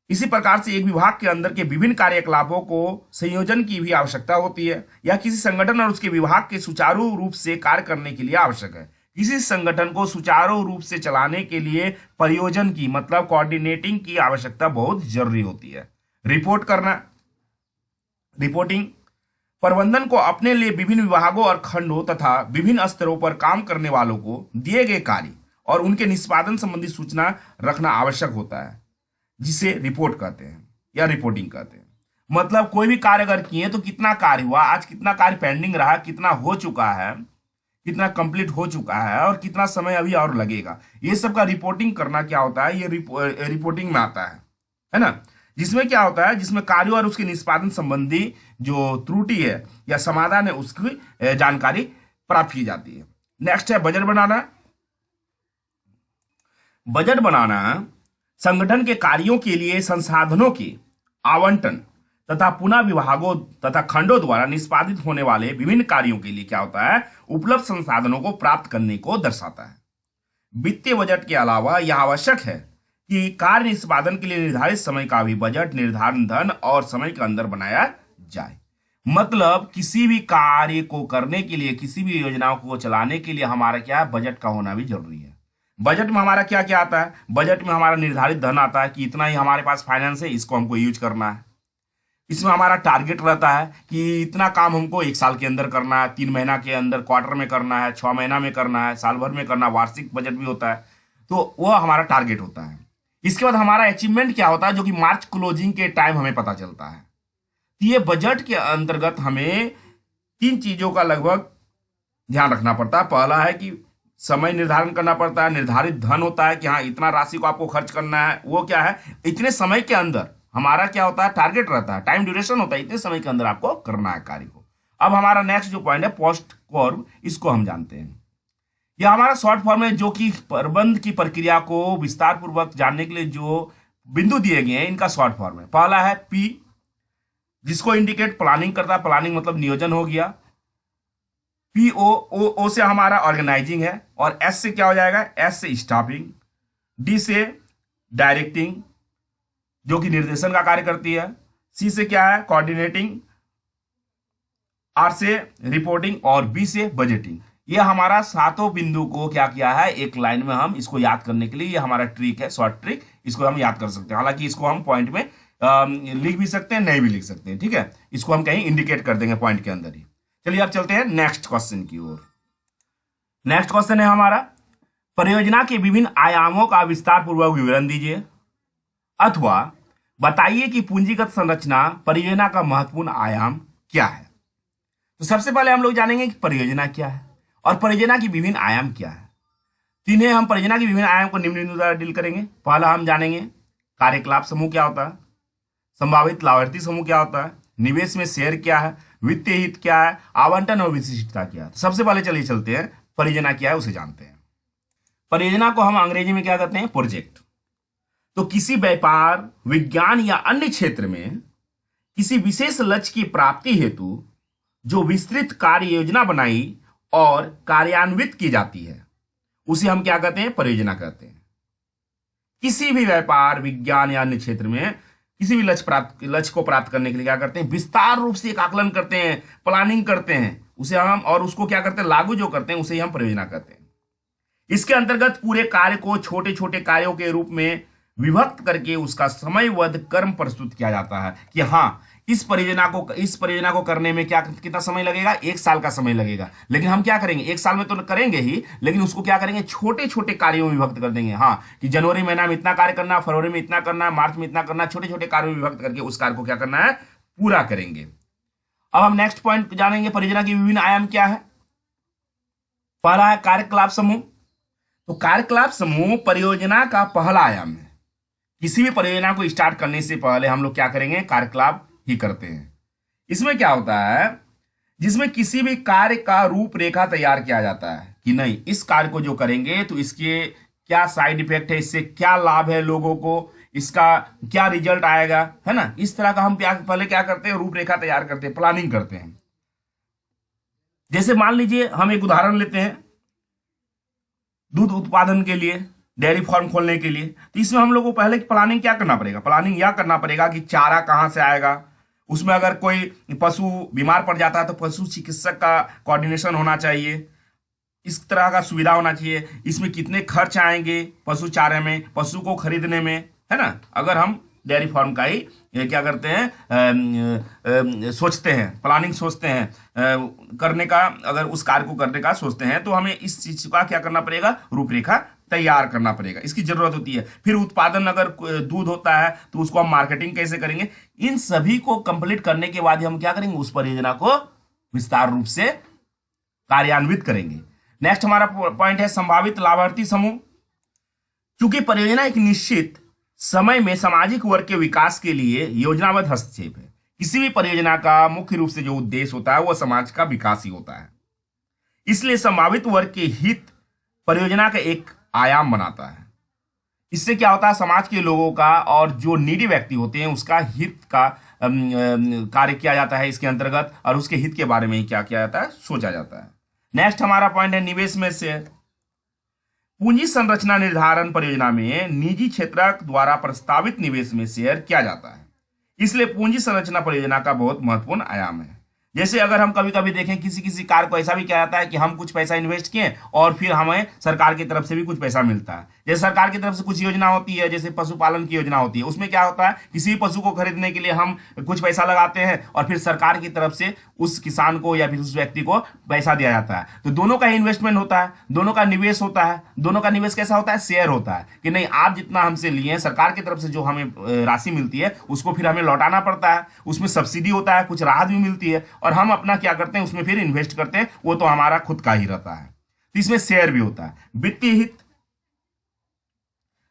इसी प्रकार से एक विभाग के अंदर के विभिन्न कार्यकलापों को संयोजन की भी आवश्यकता होती है। यह किसी संगठन और उसके विभाग के सुचारू रूप से कार्य करने के लिए आवश्यक है। किसी संगठन को सुचारू रूप से चलाने के लिए परियोजन की मतलब कोऑर्डिनेटिंग की आवश्यकता बहुत जरूरी होती है। रिपोर्ट करना, रिपोर्टिंग, प्रबंधन को अपने लिए विभिन्न विभागों और खंडों तथा विभिन्न स्तरों पर काम करने वालों को दिए गए कार्य और उनके निष्पादन संबंधी सूचना रखना आवश्यक होता है, जिसे रिपोर्ट कहते हैं या रिपोर्टिंग कहते हैं। मतलब कोई भी कार्य अगर किए तो कितना कार्य हुआ, आज कितना कार्य पेंडिंग रहा, कितना हो चुका है, कितना कंप्लीट हो चुका है और कितना समय अभी और लगेगा, ये सब का रिपोर्टिंग करना क्या होता है, ये रिपोर्टिंग में आता है ना। जिसमें क्या होता है, जिसमें कार्य और उसके निष्पादन संबंधी जो त्रुटि है या समाधान है उसकी जानकारी प्राप्त की जाती है। नेक्स्ट है बजट बनाना। बजट बनाना संगठन के कार्यों के लिए संसाधनों के आवंटन तथा पुनः विभागों तथा खंडों द्वारा निष्पादित होने वाले विभिन्न कार्यों के लिए क्या होता है, उपलब्ध संसाधनों को प्राप्त करने को दर्शाता है। वित्तीय बजट के अलावा यह आवश्यक है कि कार्य निष्पादन के लिए निर्धारित समय का भी बजट निर्धारण धन और समय के अंदर बनाया जाए। मतलब किसी भी कार्य को करने के लिए, किसी भी योजनाओं को चलाने के लिए हमारा क्या है, बजट का होना भी जरूरी है। बजट में हमारा क्या क्या आता है, बजट में हमारा निर्धारित धन आता है कि इतना ही हमारे पास फाइनेंस है, इसको हमको यूज करना है। इसमें हमारा टारगेट रहता है कि इतना काम हमको 1 साल के अंदर करना है, 3 महीना के अंदर क्वार्टर में करना है, 6 महीना में करना है, साल भर में करना है, वार्षिक बजट भी होता है। तो वो हमारा टारगेट होता है। इसके बाद हमारा अचीवमेंट क्या होता है, जो कि मार्च क्लोजिंग के टाइम हमें पता चलता है। तो ये बजट के अंतर्गत हमें 3 चीजों का लगभग ध्यान रखना पड़ता है। पहला है कि समय निर्धारण करना पड़ता है, निर्धारित धन होता है कि हाँ इतना राशि को आपको खर्च करना है, वो क्या है, इतने समय के अंदर हमारा क्या होता है, टारगेट रहता है, टाइम ड्यूरेशन होता है, इतने समय के अंदर आपको करना है कार्य को। अब हमारा नेक्स्ट जो पॉइंट है पोस्ट कर्व, इसको हम जानते हैं। यह हमारा शॉर्ट फॉर्म है, जो कि प्रबंध की प्रक्रिया को विस्तार पूर्वक जानने के लिए जो बिंदु दिए गए हैं, इनका शॉर्ट फॉर्म है। पहला है पी, जिसको इंडिकेट प्लानिंग करता है, प्लानिंग मतलब नियोजन हो गया। पी ओ से हमारा ऑर्गेनाइजिंग है, और एस से क्या हो जाएगा, एस से स्टाफिंग, डी से डायरेक्टिंग जो कि निर्देशन का कार्य करती है, सी से क्या है, कोऑर्डिनेटिंग, आर से रिपोर्टिंग और बी से बजटिंग। ये हमारा सातों बिंदु को क्या किया है एक लाइन में, हम इसको याद करने के लिए ये हमारा ट्रिक है, शॉर्ट ट्रिक, इसको हम याद कर सकते हैं। हालांकि इसको हम पॉइंट में लिख भी सकते हैं, नहीं भी लिख सकते हैं, ठीक है। इसको हम कहीं इंडिकेट कर देंगे पॉइंट के अंदर ही। चलिए अब चलते हैं नेक्स्ट क्वेश्चन की ओर। नेक्स्ट क्वेश्चन है हमारा, परियोजना के विभिन्न आयामों का विस्तार पूर्वक विवरण दीजिए, अथवा बताइए कि पूंजीगत संरचना परियोजना का महत्वपूर्ण आयाम क्या है। तो सबसे पहले हम लोग जानेंगे कि परियोजना क्या है और परियोजना की विभिन्न आयाम क्या है। तीनों हम परियोजना की विभिन्न आयाम को निम्न बिंदु द्वारा डील करेंगे। पहला हम जानेंगे कार्यकलाप समूह क्या होता है, संभावित लाभार्थी समूह क्या होता है, निवेश में शेयर क्या है, वित्तीय हित क्या है, आवंटन और विशिष्टता क्या है। सबसे पहले चलिए चलते हैं परियोजना क्या है उसे जानते हैं। परियोजना को हम अंग्रेजी में क्या कहते हैं, प्रोजेक्ट। तो किसी व्यापार, विज्ञान या अन्य क्षेत्र में किसी विशेष लक्ष्य की प्राप्ति हेतु जो विस्तृत कार्य योजना बनाई और कार्यान्वित की जाती है उसे हम क्या कहते हैं, परियोजना कहते हैं। किसी भी व्यापार, विज्ञान या अन्य क्षेत्र में किसी भी लक्ष्य को प्राप्त करने के लिए क्या करते हैं, विस्तार रूप से एक आकलन करते हैं, प्लानिंग करते हैं, उसे हम और उसको क्या करते हैं, लागू जो करते हैं उसे ही हम परियोजना कहते हैं। इसके अंतर्गत पूरे कार्य को छोटे छोटे कार्यों के रूप में विभक्त करके उसका समयबद्ध कर्म प्रस्तुत किया जाता है कि हाँ इस परियोजना को करने में क्या कितना समय लगेगा, 1 साल का समय लगेगा। लेकिन हम क्या करेंगे, 1 साल में तो करेंगे ही, लेकिन उसको क्या करेंगे, छोटे छोटे कार्यों में विभक्त कर देंगे। हाँ कि जनवरी महीना में इतना कार्य करना, फरवरी में इतना करना, मार्च में इतना करना, छोटे छोटे कार्यों में विभक्त करके उस कार्य को क्या करना है, पूरा करेंगे। अब हम नेक्स्ट पॉइंट जानेंगे, परियोजना की विभिन्न आयाम क्या है। पहला है कार्यकलाप समूह। तो कार्यकलाप समूह परियोजना का पहला आयाम है। किसी भी परियोजना को स्टार्ट करने से पहले हम लोग क्या करेंगे, कार्यकलाप ही करते हैं। इसमें क्या होता है, जिसमें किसी भी कार्य का रूपरेखा तैयार किया जाता है कि नहीं इस कार्य को जो करेंगे तो इसके क्या साइड इफेक्ट है, इससे क्या लाभ है लोगों को, इसका क्या रिजल्ट आएगा, है ना। इस तरह का हम पहले क्या करते हैं, रूपरेखा तैयार करते हैं, प्लानिंग करते हैं। जैसे मान लीजिए हम एक उदाहरण लेते हैं, दूध उत्पादन के लिए, डेयरी फार्म खोलने के लिए, तो इसमें हम लोग को पहले प्लानिंग क्या करना पड़ेगा, प्लानिंग यह करना पड़ेगा कि चारा कहाँ से आएगा, उसमें अगर कोई पशु बीमार पड़ जाता है तो पशु चिकित्सक का कोऑर्डिनेशन होना चाहिए, इस तरह का सुविधा होना चाहिए। इसमें कितने खर्च आएंगे पशु चारे में, पशु को खरीदने में, है ना। अगर हम डेयरी फार्म का ही क्या करते हैं, सोचते हैं, प्लानिंग सोचते हैं करने का, अगर उस कार्य को करने का सोचते हैं तो हमें इस चीज का क्या करना पड़ेगा, रूपरेखा तैयार करना पड़ेगा, इसकी जरूरत होती है। फिर उत्पादन, अगर दूध होता है तो उसको हम मार्केटिंग कैसे करेंगे, इन सभी को कंप्लीट करने के बाद हम क्या करेंगे, उस परियोजना को विस्तार रूप से कार्यान्वित करेंगे। नेक्स्ट हमारा पॉइंट है संभावित लाभार्थी समूह। चूंकि परियोजना एक निश्चित समय में सामाजिक वर्ग के विकास के लिए योजनाबद्ध हस्तक्षेप है, किसी भी परियोजना का मुख्य रूप से जो उद्देश्य होता है वह समाज का विकास ही होता है। इसलिए संभावित वर्ग के हित परियोजना का एक आयाम बनाता है। इससे क्या होता है, समाज के लोगों का और जो नीडी व्यक्ति होते हैं उसका हित का कार्य किया जाता है इसके अंतर्गत, और उसके हित के बारे में ही क्या किया जाता है, सोचा जाता है। नेक्स्ट हमारा पॉइंट है निवेश में शेयर। पूंजी संरचना निर्धारण परियोजना में निजी क्षेत्र द्वारा प्रस्तावित निवेश में शेयर किया जाता है, इसलिए पूंजी संरचना परियोजना का बहुत महत्वपूर्ण आयाम है। जैसे अगर हम कभी कभी देखें किसी कार्य को ऐसा भी किया जाता है कि हम कुछ पैसा इन्वेस्ट किए और फिर हमें सरकार की तरफ से भी कुछ पैसा मिलता है। जैसे सरकार की तरफ से कुछ योजना होती है, जैसे पशुपालन की योजना होती है, उसमें क्या होता है, किसी भी पशु को खरीदने के लिए हम कुछ पैसा लगाते हैं और फिर सरकार की तरफ से उस किसान को या फिर उस व्यक्ति को पैसा दिया जाता है। तो दोनों का इन्वेस्टमेंट होता है, दोनों का निवेश होता है। दोनों का निवेश कैसा होता है, शेयर होता है कि नहीं आप जितना हमसे लिए, सरकार की तरफ से जो हमें राशि मिलती है उसको फिर हमें लौटाना पड़ता है, उसमें सब्सिडी होता है, कुछ राहत भी मिलती है, और हम अपना क्या करते हैं उसमें फिर इन्वेस्ट करते हैं, वो तो हमारा खुद का ही रहता है। तो इसमें शेयर भी होता है। वित्तीय हित,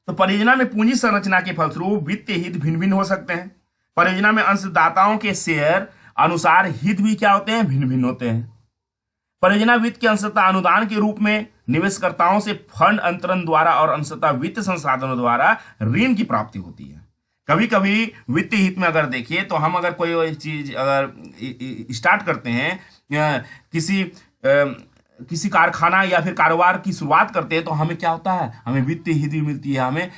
तो परियोजना में पूंजी संरचना के फलस्वरूप वित्तीय हित भिन्न भिन्न हो सकते हैं। परियोजना में अंशदाताओं के शेयर अनुसार हित भी क्या होते हैं, भिन्न भिन्न होते हैं। परियोजना वित्त की अंशतः अनुदान के रूप में निवेशकर्ताओं से फंड अंतरण द्वारा और अंशतः वित्त संसाधनों द्वारा ऋण की प्राप्ति होती है। कभी कभी वित्तीय हित में अगर देखिए तो हम अगर कोई चीज अगर स्टार्ट करते हैं, किसी कारखाना या फिर कारोबार की शुरुआत करते हैं तो हमें क्या होता है, हमें वित्तीय हित भी मिलती है। हमें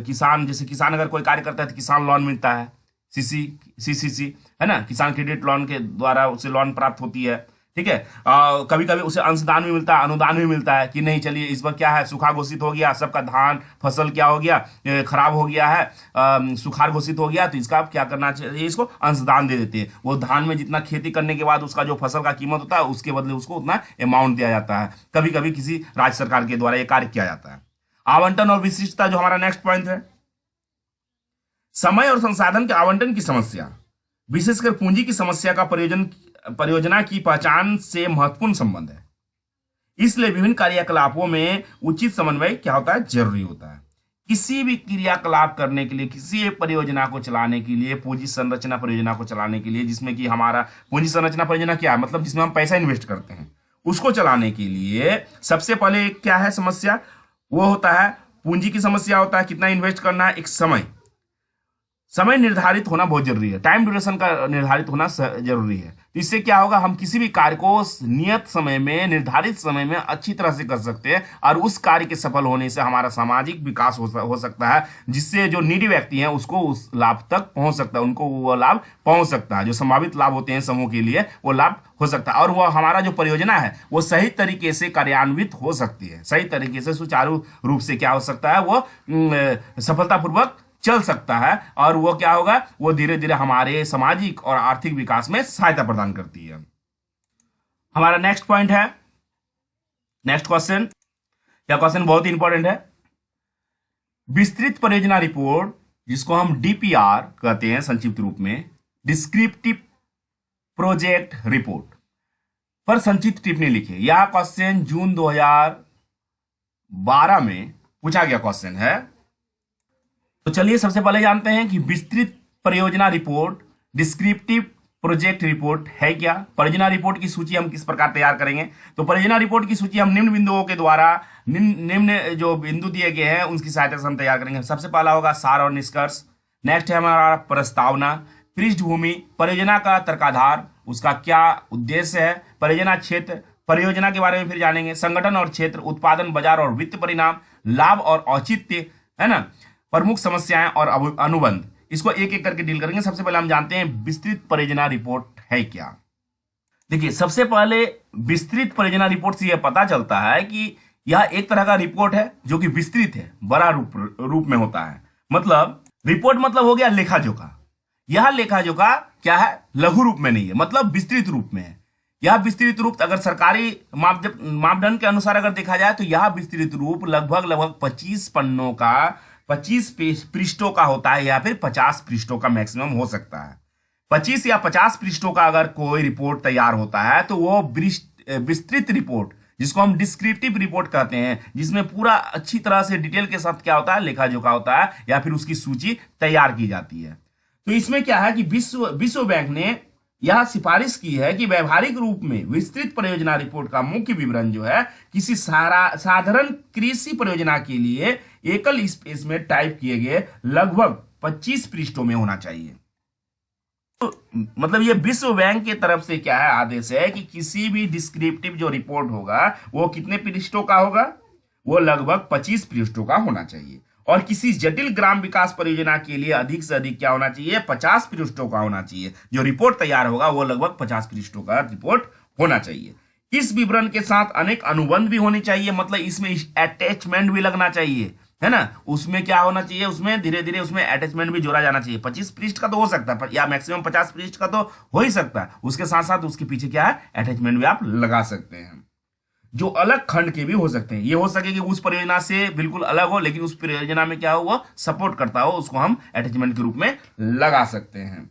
किसान, जैसे किसान अगर कोई कार्य करता है तो किसान लोन मिलता है, सीसी सीसीसी, है ना, किसान क्रेडिट लोन के द्वारा उसे लोन प्राप्त होती है। ठीक है, कभी कभी उसे अंशदान भी मिलता है, अनुदान भी मिलता है कि नहीं चलिए इस बार क्या है, सूखा घोषित हो गया, सबका धान फसल क्या हो गया, खराब हो गया है, सुखाड़ घोषित हो गया, तो इसका आप क्या करना चाहिए, इसको अंशदान दे देते हैं। वो धान में जितना खेती करने के बाद उसका जो फसल का कीमत होता है उसके बदले उसको उतना अमाउंट दिया जाता है। कभी कभी किसी राज्य सरकार के द्वारा ये कार्य किया जाता है। आवंटन और विशिष्टता जो हमारा नेक्स्ट पॉइंट है, समय और संसाधन के आवंटन की समस्या, विशेषकर पूंजी की समस्या का परियोजना की पहचान से महत्वपूर्ण संबंध है। इसलिए विभिन्न कार्यकलापों में उचित समन्वय क्या होता है, जरूरी होता है। किसी भी क्रियाकलाप करने के लिए, किसी एक परियोजना को चलाने के लिए, पूंजी संरचना परियोजना को चलाने के लिए, जिसमें कि हमारा पूंजी संरचना परियोजना क्या है, मतलब जिसमें हम पैसा इन्वेस्ट करते हैं, उसको चलाने के लिए सबसे पहले क्या है समस्या, वो होता है पूंजी की समस्या होता है, कितना इन्वेस्ट करना है, एक समय निर्धारित होना बहुत जरूरी है, टाइम ड्यूरेशन का निर्धारित होना जरूरी है। तो इससे क्या होगा, हम किसी भी कार्य को नियत समय में, निर्धारित समय में अच्छी तरह से कर सकते हैं और उस कार्य के सफल होने से हमारा सामाजिक विकास हो सकता है, जिससे जो नीडी व्यक्ति हैं उसको उस लाभ तक पहुंच सकता है, उनको वो लाभ पहुंच सकता है, जो संभावित लाभ होते हैं समूह के लिए वो लाभ हो सकता है, और वो हमारा जो परियोजना है वो सही तरीके से कार्यान्वित हो सकती है, सही तरीके से सुचारू रूप से क्या हो सकता है, वो सफलतापूर्वक चल सकता है, और वो क्या होगा, वो धीरे धीरे हमारे सामाजिक और आर्थिक विकास में सहायता प्रदान करती है। हमारा नेक्स्ट पॉइंट है, नेक्स्ट क्वेश्चन, यह क्वेश्चन बहुत ही इंपॉर्टेंट है। विस्तृत परियोजना रिपोर्ट, जिसको हम डीपीआर कहते हैं संक्षिप्त रूप में, डिस्क्रिप्टिव प्रोजेक्ट रिपोर्ट, पर संक्षिप्त टिप्पणी लिखिए। यह क्वेश्चन जून 2012 में पूछा गया क्वेश्चन है। तो चलिए सबसे पहले जानते हैं कि विस्तृत परियोजना रिपोर्ट, डिस्क्रिप्टिव प्रोजेक्ट रिपोर्ट है क्या। परियोजना रिपोर्ट की सूची हम किस प्रकार तैयार करेंगे, तो परियोजना रिपोर्ट की सूची हम निम्न बिंदुओं के द्वारा, निम्न जो बिंदु दिए गए हैं उनकी सहायता से हम तैयार करेंगे। सबसे पहला होगा सार और निष्कर्ष, नेक्स्ट है हमारा प्रस्तावना, पृष्ठभूमि, परियोजना का तर्काधार, उसका क्या उद्देश्य है, परियोजना क्षेत्र, परियोजना के बारे में फिर जानेंगे, संगठन और क्षेत्र, उत्पादन, बाजार और वित्त परिणाम, लाभ और औचित्य, है ना, प्रमुख समस्याएं और अनुबंध। इसको एक एक करके डील करेंगे। सबसे पहले हम जानते हैं विस्तृत परियोजना रिपोर्ट है क्या। देखिए सबसे पहले विस्तृत परियोजना रिपोर्ट से यह पता चलता है कि यह एक तरह का रिपोर्ट है जो कि विस्तृत है, बड़ा रूप में होता है। मतलब रिपोर्ट मतलब हो गया लेखा जोखा। यह लेखा जोखा क्या है, लघु रूप में नहीं है, मतलब विस्तृत रूप में है। यह विस्तृत रूप अगर सरकारी मापदंड के अनुसार अगर देखा जाए तो यह विस्तृत रूप लगभग 25 पन्नों का, 25 पृष्ठों का होता है, या फिर 50 पृष्ठों का मैक्सिमम हो सकता है। 25 या 50 पृष्ठों का अगर कोई रिपोर्ट तैयार होता है तो वो विस्तृत रिपोर्ट, जिसको हम डिस्क्रिप्टिव रिपोर्ट कहते हैं, जिसमें पूरा अच्छी तरह से डिटेल के साथ क्या होता है, लेखा जोखा होता है, या फिर उसकी सूची तैयार की जाती है। तो इसमें क्या है कि विश्व बैंक ने यह सिफारिश की है कि व्यवहारिक रूप में विस्तृत परियोजना रिपोर्ट का मुख्य विवरण जो है किसी साधारण कृषि परियोजना के लिए एकल स्पेस में टाइप किए गए लगभग 25 पृष्ठों में होना चाहिए। तो मतलब ये विश्व बैंक की तरफ से क्या है, आदेश है कि किसी भी डिस्क्रिप्टिव जो रिपोर्ट होगा वो कितने पृष्ठों का होगा, वो लगभग 25 पृष्ठों का होना चाहिए। और किसी जटिल ग्राम विकास परियोजना के लिए अधिक से अधिक क्या होना चाहिए, 50 पृष्ठों का होना चाहिए। जो रिपोर्ट तैयार होगा वो लगभग 50 पृष्ठों का रिपोर्ट होना चाहिए। इस विवरण के साथ अनेक अनुबंध भी होने चाहिए, मतलब इसमें अटैचमेंट भी लगना चाहिए, है ना। उसमें क्या होना चाहिए, उसमें धीरे धीरे उसमें अटैचमेंट भी जोड़ा जाना चाहिए। 25 पृष्ठ का तो हो सकता है, या मैक्सिमम 50 पृष्ठ का तो हो ही सकता है। उसके साथ साथ उसके पीछे क्या है, अटैचमेंट भी आप लगा सकते हैं, जो अलग खंड के भी हो सकते हैं। ये हो सके कि उस परियोजना से बिल्कुल अलग हो, लेकिन उस परियोजना में क्या हो, वो सपोर्ट करता हो, उसको हम अटैचमेंट के रूप में लगा सकते हैं।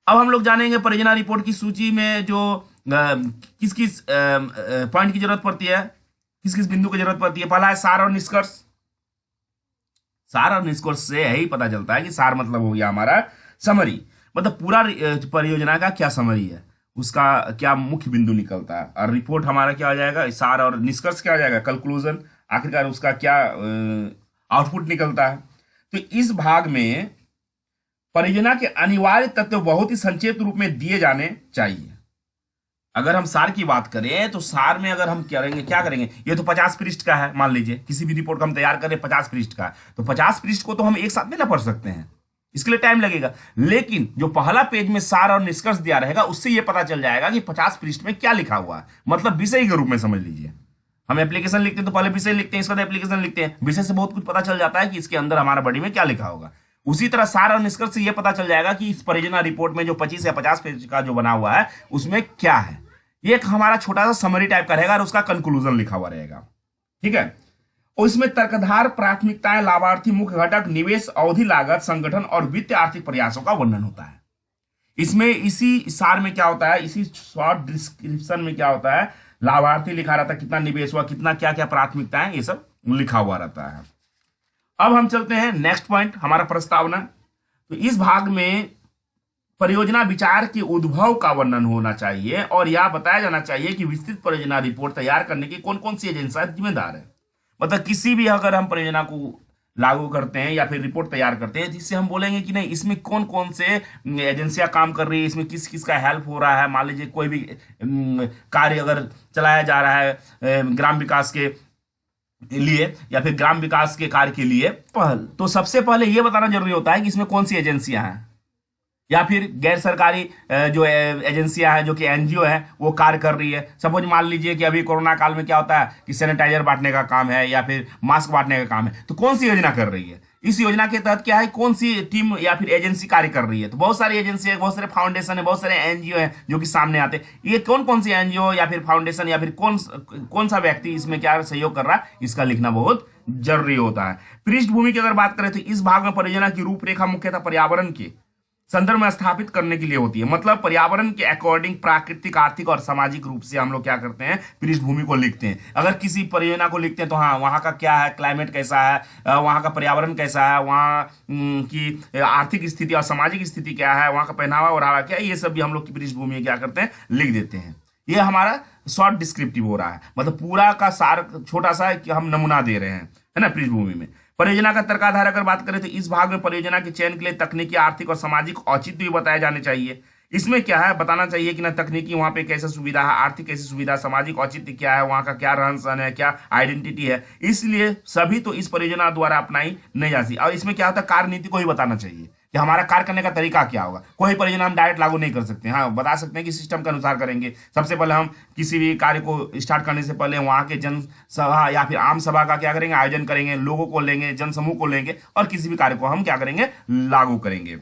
अब हम लोग जानेंगे परियोजना रिपोर्ट की सूची में जो किस किस पॉइंट की जरूरत पड़ती है, किस किस बिंदु की जरूरत पड़ती है। पहला है सार और निष्कर्ष। सार और निष्कर्ष से यही पता चलता है कि सार मतलब हो गया हमारा समरी, मतलब पूरा परियोजना का क्या समरी है, उसका क्या मुख्य बिंदु निकलता है। और रिपोर्ट हमारा क्या हो जाएगा, सार और निष्कर्ष क्या हो जाएगा, कंक्लूजन, आखिरकार उसका क्या आउटपुट निकलता है। तो इस भाग में परियोजना के अनिवार्य तत्व बहुत ही संक्षिप्त रूप में दिए जाने चाहिए। अगर हम सार की बात करें तो सार में अगर हम क्या करेंगे, ये तो 50 पृष्ठ का है, मान लीजिए किसी भी रिपोर्ट को हम तैयार करें 50 पृष्ठ का, तो 50 पृष्ठ को तो हम एक साथ में ना पढ़ सकते हैं, इसके लिए टाइम लगेगा। लेकिन जो पहला पेज में सार और निष्कर्ष दिया रहेगा उससे यह पता चल जाएगा कि 50 पृष्ठ में क्या लिखा हुआ है, मतलब विषय के रूप में समझ लीजिए। हम एप्लीकेशन लिखते हैं तो पहले विषय लिखते हैं, इसके बाद एप्लीकेशन लिखते हैं। विषय से बहुत कुछ पता चल जाता है कि इसके अंदर हमारा बॉडी में क्या लिखा होगा। उसी तरह सार और निष्कर्ष से यह पता चल जाएगा कि इस परियोजना रिपोर्ट में जो 25 या 50 पेज का जो बना हुआ है उसमें क्या है। ये एक हमारा छोटा सा समरी टाइप का रहेगा और उसका कंक्लूजन लिखा हुआ रहेगा, ठीक है। और इसमें तर्कधार, प्राथमिकताएं, लाभार्थी, मुख्य घटक, निवेश, अवधि, लागत, संगठन और वित्तीय आर्थिक प्रयासों का वर्णन होता है। इसमें इसी सार में क्या होता है, इसी शॉर्ट डिस्क्रिप्शन में क्या होता है, लाभार्थी लिखा रहता है, कितना निवेश हुआ, कितना क्या क्या प्राथमिकताएं, ये सब लिखा हुआ रहता है। अब हम चलते हैं नेक्स्ट पॉइंट, हमारा प्रस्तावना। तो इस भाग में परियोजना विचार के उद्भव का वर्णन होना चाहिए और यह बताया जाना चाहिए कि विस्तृत परियोजना रिपोर्ट तैयार करने की कौन कौन सी एजेंसियां जिम्मेदार है। मतलब किसी भी अगर हम परियोजना को लागू करते हैं या फिर रिपोर्ट तैयार करते हैं जिससे हम बोलेंगे कि नहीं इसमें कौन कौन से एजेंसियां काम कर रही है, इसमें किस किस का हेल्प हो रहा है। मान लीजिए कोई भी कार्य अगर चलाया जा रहा है ग्राम विकास के लिए या फिर ग्राम विकास के कार्य के लिए तो सबसे पहले यह बताना जरूरी होता है कि इसमें कौन सी एजेंसियां हैं या फिर गैर सरकारी जो एजेंसियां हैं जो कि एनजीओ है वो कार्य कर रही है। सपोज मान लीजिए कि अभी कोरोना काल में क्या होता है कि सैनिटाइजर बांटने का काम है या फिर मास्क बांटने का काम है, तो कौन सी योजना कर रही है, इस योजना के तहत क्या है, कौन सी टीम या फिर एजेंसी कार्य कर रही है। तो बहुत सारी एजेंसी है, बहुत सारे फाउंडेशन है, बहुत सारे एनजीओ है जो कि सामने आते हैं। ये कौन कौन सी एनजीओ या फिर फाउंडेशन या फिर कौन सा व्यक्ति इसमें क्या सहयोग कर रहा है, इसका लिखना बहुत जरूरी होता है। पृष्ठभूमि की अगर बात करें तो इस भाग में परियोजना की रूपरेखा मुख्यतः पर्यावरण के संदर्भ में स्थापित करने के लिए होती है। मतलब पर्यावरण के अकॉर्डिंग प्राकृतिक, आर्थिक और सामाजिक रूप से हम लोग क्या करते हैं, पृष्ठभूमि को लिखते हैं। अगर किसी परियोजना को लिखते हैं तो हाँ वहाँ का क्या है, क्लाइमेट कैसा है, वहाँ का पर्यावरण कैसा है, वहाँ की आर्थिक स्थिति और सामाजिक स्थिति क्या है, वहाँ का पहनावा ओढ़ावा क्या है, ये सब भी हम लोग की पृष्ठभूमि क्या करते हैं, लिख देते हैं। ये हमारा शॉर्ट डिस्क्रिप्टिव हो रहा है, मतलब पूरा का सार छोटा सा कि हम नमूना दे रहे हैं, है ना, पृष्ठभूमि में। परियोजना का तर्काधार अगर बात करें तो इस भाग में परियोजना के चयन के लिए तकनीकी, आर्थिक और सामाजिक औचित्य भी बताए जाने चाहिए। इसमें क्या है, बताना चाहिए कि ना तकनीकी वहां पे कैसे सुविधा है, आर्थिक कैसी सुविधा, सामाजिक औचित्य क्या है, वहां का क्या रहन सहन है, क्या आइडेंटिटी है। इसलिए सभी तो इस परियोजना द्वारा अपनाई नहीं जाती। और इसमें क्या होता है, कार्य नीति को ही बताना चाहिए कि हमारा कार्य करने का तरीका क्या होगा। कोई परियोजना हम डायरेक्ट लागू नहीं कर सकते, हाँ बता सकते हैं कि सिस्टम के अनुसार करेंगे। सबसे पहले हम किसी भी कार्य को स्टार्ट करने से पहले वहाँ के जनसभा या फिर आम सभा का क्या करेंगे, आयोजन करेंगे, लोगों को लेंगे, जन समूह को लेंगे और किसी भी कार्य को हम क्या करेंगे, लागू करेंगे।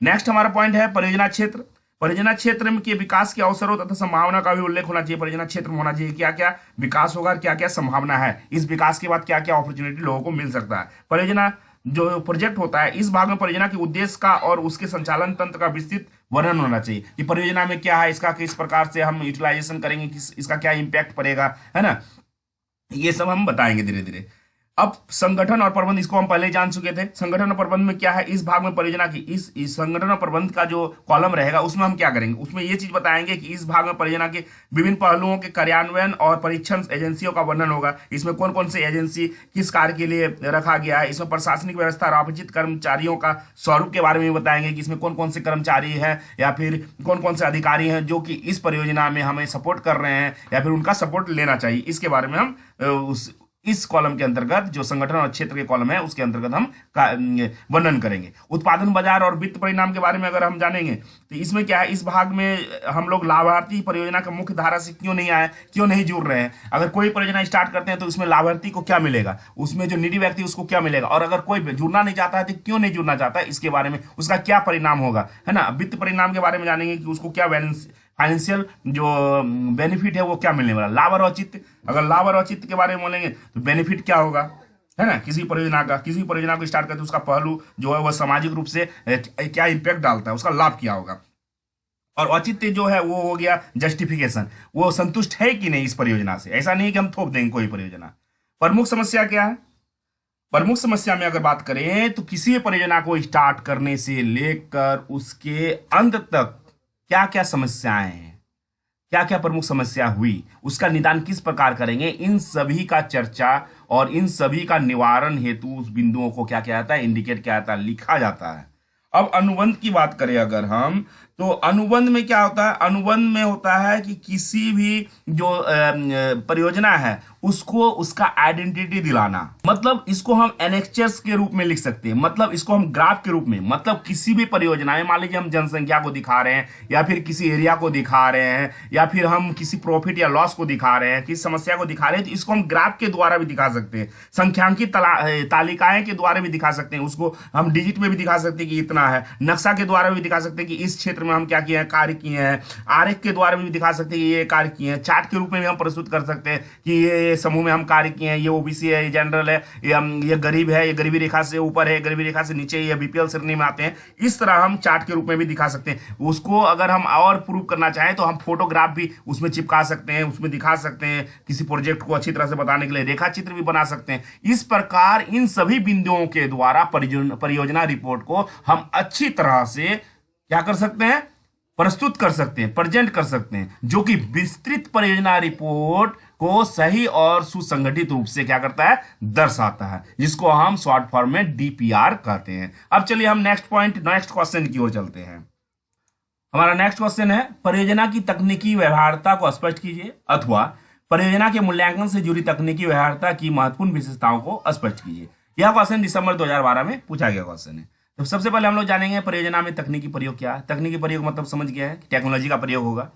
नेक्स्ट हमारा पॉइंट है परियोजना क्षेत्र। परियोजना क्षेत्र के विकास के अवसरों तथा संभावना का भी उल्लेख होना चाहिए। परियोजना क्षेत्र में होना चाहिए क्या क्या विकास होगा, क्या क्या संभावना है, इस विकास के बाद क्या क्या अपॉर्चुनिटी लोगों को मिल सकता है। परियोजना जो प्रोजेक्ट होता है, इस भाग में परियोजना के उद्देश्य का और उसके संचालन तंत्र का विस्तृत वर्णन होना चाहिए कि परियोजना में क्या है, इसका किस प्रकार से हम यूटिलाइजेशन करेंगे, इसका क्या इंपैक्ट पड़ेगा, है ना, ये सब हम बताएंगे धीरे धीरे। अब संगठन और प्रबंध, इसको हम पहले ही जान चुके थे। संगठन और प्रबंध में क्या है, इस भाग में परियोजना की इस संगठन और प्रबंध का जो कॉलम रहेगा उसमें हम क्या करेंगे, उसमें ये चीज बताएंगे कि इस भाग में परियोजना के विभिन्न पहलुओं के कार्यान्वयन और परीक्षण एजेंसियों का वर्णन होगा। इसमें कौन कौन से एजेंसी किस कार्य के लिए रखा गया है, इसमें प्रशासनिक व्यवस्था और अभिजित कर्मचारियों का स्वरूप के बारे में बताएंगे कि इसमें कौन कौन से कर्मचारी हैं या फिर कौन कौन से अधिकारी हैं जो कि इस परियोजना में हमें सपोर्ट कर रहे हैं या फिर उनका सपोर्ट लेना चाहिए। इसके बारे में हम इस कॉलम के अंतर्गत, जो संगठन और क्षेत्र के कॉलम है उसके अंतर्गत हम वर्णन करेंगे। उत्पादन बाजार और वित्त परिणाम के बारे में अगर हम जानेंगे तो इसमें क्या है, इस भाग में हम लोग लाभार्थी परियोजना के मुख्य धारा से क्यों नहीं आए, क्यों नहीं जुड़ रहे हैं। अगर कोई परियोजना स्टार्ट करते हैं तो उसमें लाभार्थी को क्या मिलेगा, उसमें जो निडी व्यक्ति उसको क्या मिलेगा, और अगर कोई जुड़ना नहीं चाहता है तो क्यों नहीं जुड़ना चाहता है, इसके बारे में उसका क्या परिणाम होगा, है ना। वित्त परिणाम के बारे में जानेंगे कि उसको क्या फाइनेंशियल जो बेनिफिट है वो क्या मिलने वाला। लाभ और औचित्य, अगर लाभ और औचित्य के बारे में बोलेंगे तो बेनिफिट क्या होगा, है ना, किसी परियोजना को स्टार्ट करते उसका पहलू जो है वह सामाजिक रूप से क्या इंपैक्ट डालता है, उसका लाभ क्या होगा। और औचित्य जो है वो हो गया जस्टिफिकेशन, वो संतुष्ट है कि नहीं इस परियोजना से, ऐसा नहीं कि हम थोप देंगे कोई परियोजना। प्रमुख समस्या क्या है, प्रमुख समस्या में अगर बात करें तो किसी परियोजना को स्टार्ट करने से लेकर उसके अंत तक क्या क्या समस्याएं हैं, क्या क्या प्रमुख समस्या हुई, उसका निदान किस प्रकार करेंगे, इन सभी का चर्चा और इन सभी का निवारण हेतु उस बिंदुओं को क्या किया जाता है, इंडिकेट किया जाता है, लिखा जाता है। अब अनुबंध की बात करें अगर हम, तो अनुबंध में क्या होता है? अनुबंध में होता है कि किसी भी जो परियोजना है उसको उसका आइडेंटिटी दिलाना। मतलब इसको हम एनेक्चर्स के रूप में लिख सकते हैं, मतलब इसको हम ग्राफ के रूप में, मतलब किसी भी परियोजना में मान लीजिए हम जनसंख्या को दिखा रहे हैं, या फिर किसी एरिया को दिखा रहे हैं, या फिर हम किसी प्रॉफिट या लॉस को दिखा रहे हैं, किसी समस्या को दिखा रहे हैं, तो इसको हम ग्राफ के द्वारा भी दिखा सकते हैं, संख्यांकित तालिकाएं के द्वारा भी दिखा सकते हैं, उसको हम डिजिट में भी दिखा सकते हैं कि इतना है, नक्शा के द्वारा भी दिखा सकते हैं कि इस क्षेत्र में हम क्या किए हैं, कार्य किए हैं, आरेख के द्वारा भी दिखा सकते हैं कि ये कार्य किए हैं, चार्ट के रूप में भी हम प्रस्तुत कर सकते हैं कि ये समूह में हम कार्य किए हैं, ये ओबीसी है, ये जनरल है, ये गरीब है, ये गरीबी रेखा से ऊपर है, गरीबी रेखा से नीचे, ये बीपीएल श्रेणी में आते हैं। इस तरह हम चार्ट के रूप में भी दिखा सकते हैं। उसको अगर हम और प्रूव करना चाहें तो हम फोटोग्राफ भी उसमें चिपका सकते हैं, उसमें दिखा सकते हैं, किसी प्रोजेक्ट को अच्छी तरह से बताने के लिए रेखा चित्र भी बना सकते हैं। इस प्रकार इन सभी बिंदुओं के द्वारा परियोजना रिपोर्ट को हम अच्छी तरह से क्या कर सकते हैं, प्रस्तुत कर सकते हैं, प्रेजेंट कर सकते हैं, जो कि विस्तृत परियोजना रिपोर्ट को सही और सुसंगठित रूप से क्या करता है, दर्शाता है, जिसको हम शॉर्ट फॉर्म में डीपीआर कहते हैं। अब चलिए हम नेक्स्ट क्वेश्चन की ओर चलते हैं। हमारा नेक्स्ट क्वेश्चन है, परियोजना की तकनीकी व्यवहार्यता को स्पष्ट कीजिए, अथवा परियोजना के मूल्यांकन से जुड़ी तकनीकी व्यवहार्यता की महत्वपूर्ण विशेषताओं को स्पष्ट कीजिए। यह क्वेश्चन दिसंबर 2012 में पूछा गया क्वेश्चन है। तो सबसे पहले हम लोग जानेंगे परियोजना में तकनीकी प्रयोग क्या है। तकनीकी प्रयोग मतलब समझ गया है, टेक्नोलॉजी का प्रयोग होगा।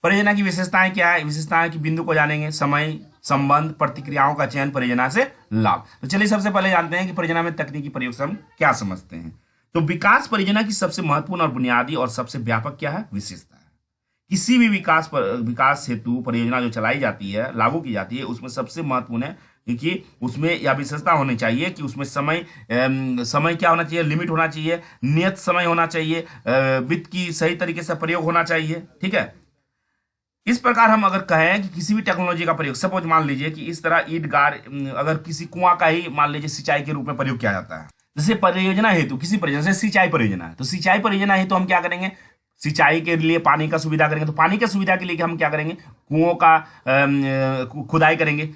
परियोजना की विशेषताएं क्या है, विशेषताएं की बिंदु को जानेंगे, समय, संबंध, प्रतिक्रियाओं का चयन, परियोजना से लाभ। तो चलिए सबसे पहले जानते हैं कि परियोजना में तकनीकी प्रयोग से हम क्या समझते हैं। तो विकास परियोजना की सबसे महत्वपूर्ण और बुनियादी और सबसे व्यापक क्या है, विशेषता है। किसी भी विकास हेतु परियोजना जो चलाई जाती है, लागू की जाती है, उसमें सबसे महत्वपूर्ण है कि उसमें यह विशेषता होनी चाहिए कि उसमें समय क्या होना चाहिए, लिमिट होना चाहिए, नियत समय होना चाहिए, वित्त की सही तरीके से प्रयोग होना चाहिए। ठीक है, इस प्रकार हम अगर कहें कि किसी भी टेक्नोलॉजी का प्रयोग, सपोज मान लीजिए कि इस तरह ईट गार, अगर किसी कुआं का ही मान लीजिए सिंचाई के रूप में प्रयोग किया जाता है, जैसे परियोजना हेतु किसी परियोजना, जैसे सिंचाई परियोजना है, तो सिंचाई परियोजना हेतु हम क्या करेंगे, सिंचाई के लिए पानी का सुविधा करेंगे। तो पानी की सुविधा के लिए हम क्या करेंगे, कुओं का खुदाई करेंगे।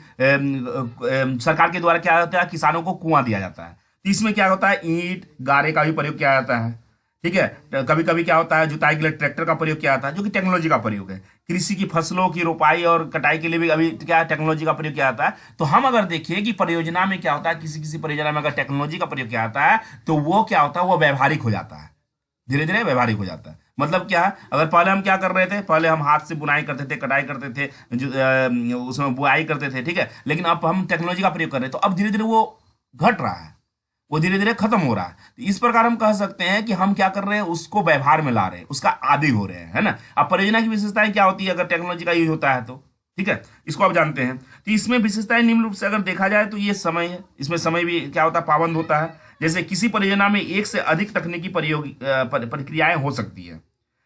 सरकार के द्वारा क्या होता है, किसानों को कुआं दिया जाता है। तो इसमें क्या होता है, ईंट गारे का भी प्रयोग किया जाता है। ठीक है, कभी कभी क्या होता है, जुताई के लिए ट्रैक्टर का प्रयोग किया जाता है, जो कि टेक्नोलॉजी का प्रयोग है। कृषि की फसलों की रोपाई और कटाई के लिए भी अभी क्या टेक्नोलॉजी का प्रयोग किया जाता है। तो हम अगर देखिए कि परियोजना में क्या होता है, किसी परियोजना में अगर टेक्नोलॉजी का प्रयोग किया जाता है तो वो क्या होता है, वो व्यवहारिक हो जाता है, धीरे धीरे व्यवहारिक हो जाता है। मतलब क्या है, अगर पहले हम क्या कर रहे थे, पहले हम हाथ से बुनाई करते थे, कटाई करते थे, उसमें बुआई करते थे, ठीक है, लेकिन अब हम टेक्नोलॉजी का प्रयोग कर रहे हैं, तो अब धीरे धीरे वो घट रहा है, वो धीरे धीरे खत्म हो रहा है। तो इस प्रकार हम कह सकते हैं कि हम क्या कर रहे हैं, उसको व्यवहार में ला रहे हैं, उसका आदी हो रहे हैं, है ना। अब परियोजना की विशेषताएं क्या होती है अगर टेक्नोलॉजी का यूज होता है तो, ठीक है, इसको आप जानते हैं। तो इसमें विशेषताएं निम्न रूप से अगर देखा जाए तो ये समय है, इसमें समय भी क्या होता है, पाबंद होता है। जैसे किसी परियोजना में एक से अधिक तकनीकी प्रक्रियाएं हो सकती है,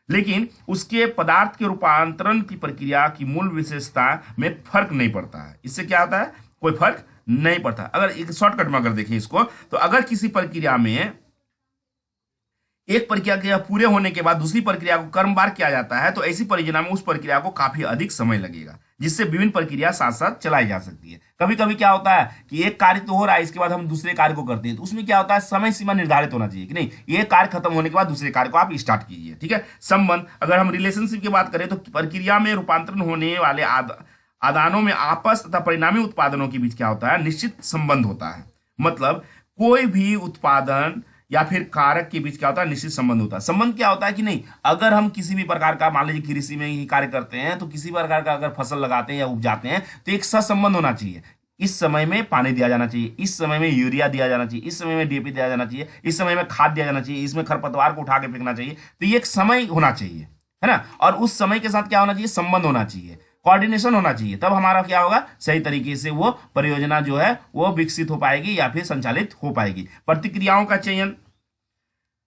लेकिन उसके पदार्थ के रूपांतरण की प्रक्रिया की मूल विशेषता में फर्क नहीं पड़ता है। इससे क्या होता है, कोई फर्क नहीं पड़ता। अगर एक शॉर्टकट में अगर देखें इसको, तो अगर किसी प्रक्रिया में एक प्रक्रिया के पूरे होने के बाद दूसरी प्रक्रिया को क्रमवार किया जाता है, तो ऐसी परियोजना में उस प्रक्रिया को काफी अधिक समय लगेगा, जिससे विभिन्न प्रक्रिया साथ साथ चलाई जा सकती है। कभी कभी क्या होता है कि एक कार्य तो हो रहा है, इसके बाद हम दूसरे कार्य को करते हैं, तो उसमें क्या होता है, समय सीमा निर्धारित होना चाहिए कि नहीं, ये कार्य खत्म होने के बाद दूसरे कार्य को आप स्टार्ट कीजिए। ठीक है, संबंध, अगर हम रिलेशनशिप की बात करें तो प्रक्रिया में रूपांतरण होने वाले आदानों में आपस तथा परिणामी उत्पादनों के बीच क्या होता है, निश्चित संबंध होता है। मतलब कोई भी उत्पादन या फिर कारक के बीच क्या होता है, निश्चित संबंध होता है। संबंध क्या होता है कि नहीं, अगर हम किसी भी प्रकार का मान लीजिए कृषि में ही कार्य करते हैं, तो किसी प्रकार का अगर फसल लगाते हैं या उपजाते हैं, तो एक सहसंबंध होना चाहिए। इस समय में पानी दिया जाना चाहिए, इस समय में यूरिया दिया जाना चाहिए, इस समय में डीएपी दिया जाना चाहिए, इस समय में खाद दिया जाना चाहिए, इसमें खरपतवार को उठा के फेंकना चाहिए। तो ये एक समय होना चाहिए, है ना, और उस समय के साथ क्या होना चाहिए, संबंध होना चाहिए, कोऑर्डिनेशन होना चाहिए। तब हमारा क्या होगा, सही तरीके से वो परियोजना जो है वो विकसित हो पाएगी या फिर संचालित हो पाएगी। प्रतिक्रियाओं का चयन,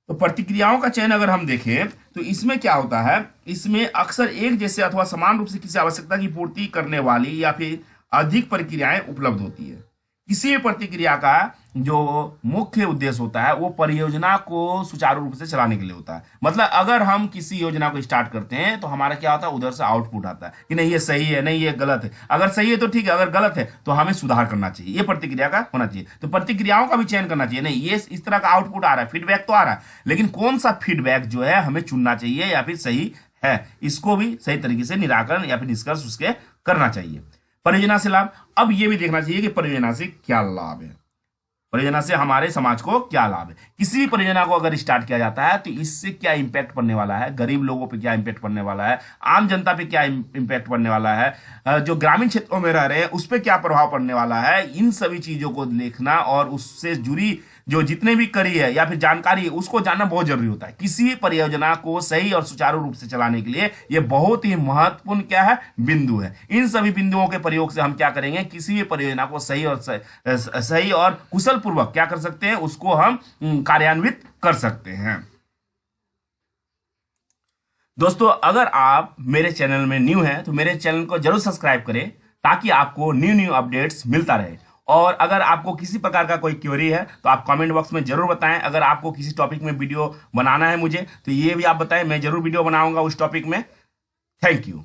तो प्रतिक्रियाओं का चयन अगर हम देखें तो इसमें क्या होता है, इसमें अक्सर एक जैसे अथवा समान रूप से किसी आवश्यकता की पूर्ति करने वाली या फिर अधिक प्रक्रियाएं उपलब्ध होती है। किसी भी प्रतिक्रिया का जो मुख्य उद्देश्य होता है वो परियोजना को सुचारू रूप से चलाने के लिए होता है। मतलब अगर हम किसी योजना को स्टार्ट करते हैं तो हमारा क्या होता है, उधर से आउटपुट आता है कि नहीं ये सही है, नहीं ये गलत है। अगर सही है तो ठीक है, अगर गलत है तो हमें सुधार करना चाहिए, ये प्रतिक्रिया का होना चाहिए। तो प्रतिक्रियाओं का भी चयन करना चाहिए, नहीं ये इस तरह का आउटपुट आ रहा है, फीडबैक तो आ रहा है, लेकिन कौन सा फीडबैक जो है हमें चुनना चाहिए या फिर सही है, इसको भी सही तरीके से निराकरण या फिर निष्कर्ष उसके करना चाहिए। परियोजना से लाभ, अब ये भी देखना चाहिए कि परियोजना से क्या लाभ है, परियोजना से हमारे समाज को क्या लाभ है। किसी भी परियोजना को अगर स्टार्ट किया जाता है तो इससे क्या इंपैक्ट पड़ने वाला है, गरीब लोगों पे क्या इंपैक्ट पड़ने वाला है, आम जनता पे क्या इंपैक्ट पड़ने वाला है, जो ग्रामीण क्षेत्रों में रह रहे हैं उस पर क्या प्रभाव पड़ने वाला है, इन सभी चीजों को देखना और उससे जुड़ी जो जितने भी करी है या फिर जानकारी है उसको जानना बहुत जरूरी होता है। किसी भी परियोजना को सही और सुचारू रूप से चलाने के लिए ये बहुत ही महत्वपूर्ण क्या है, बिंदु है। इन सभी बिंदुओं के प्रयोग से हम क्या करेंगे, किसी भी परियोजना को सही और कुशल पूर्वक क्या कर सकते हैं, उसको हम कार्यान्वित कर सकते हैं। दोस्तों अगर आप मेरे चैनल में न्यू हैं तो मेरे चैनल को जरूर सब्सक्राइब करें ताकि आपको न्यू अपडेट्स मिलता रहे। और अगर आपको किसी प्रकार का कोई क्वेरी है तो आप कमेंट बॉक्स में जरूर बताएं। अगर आपको किसी टॉपिक में वीडियो बनाना है मुझे तो ये भी आप बताएं, मैं जरूर वीडियो बनाऊंगा उस टॉपिक में। Thank you.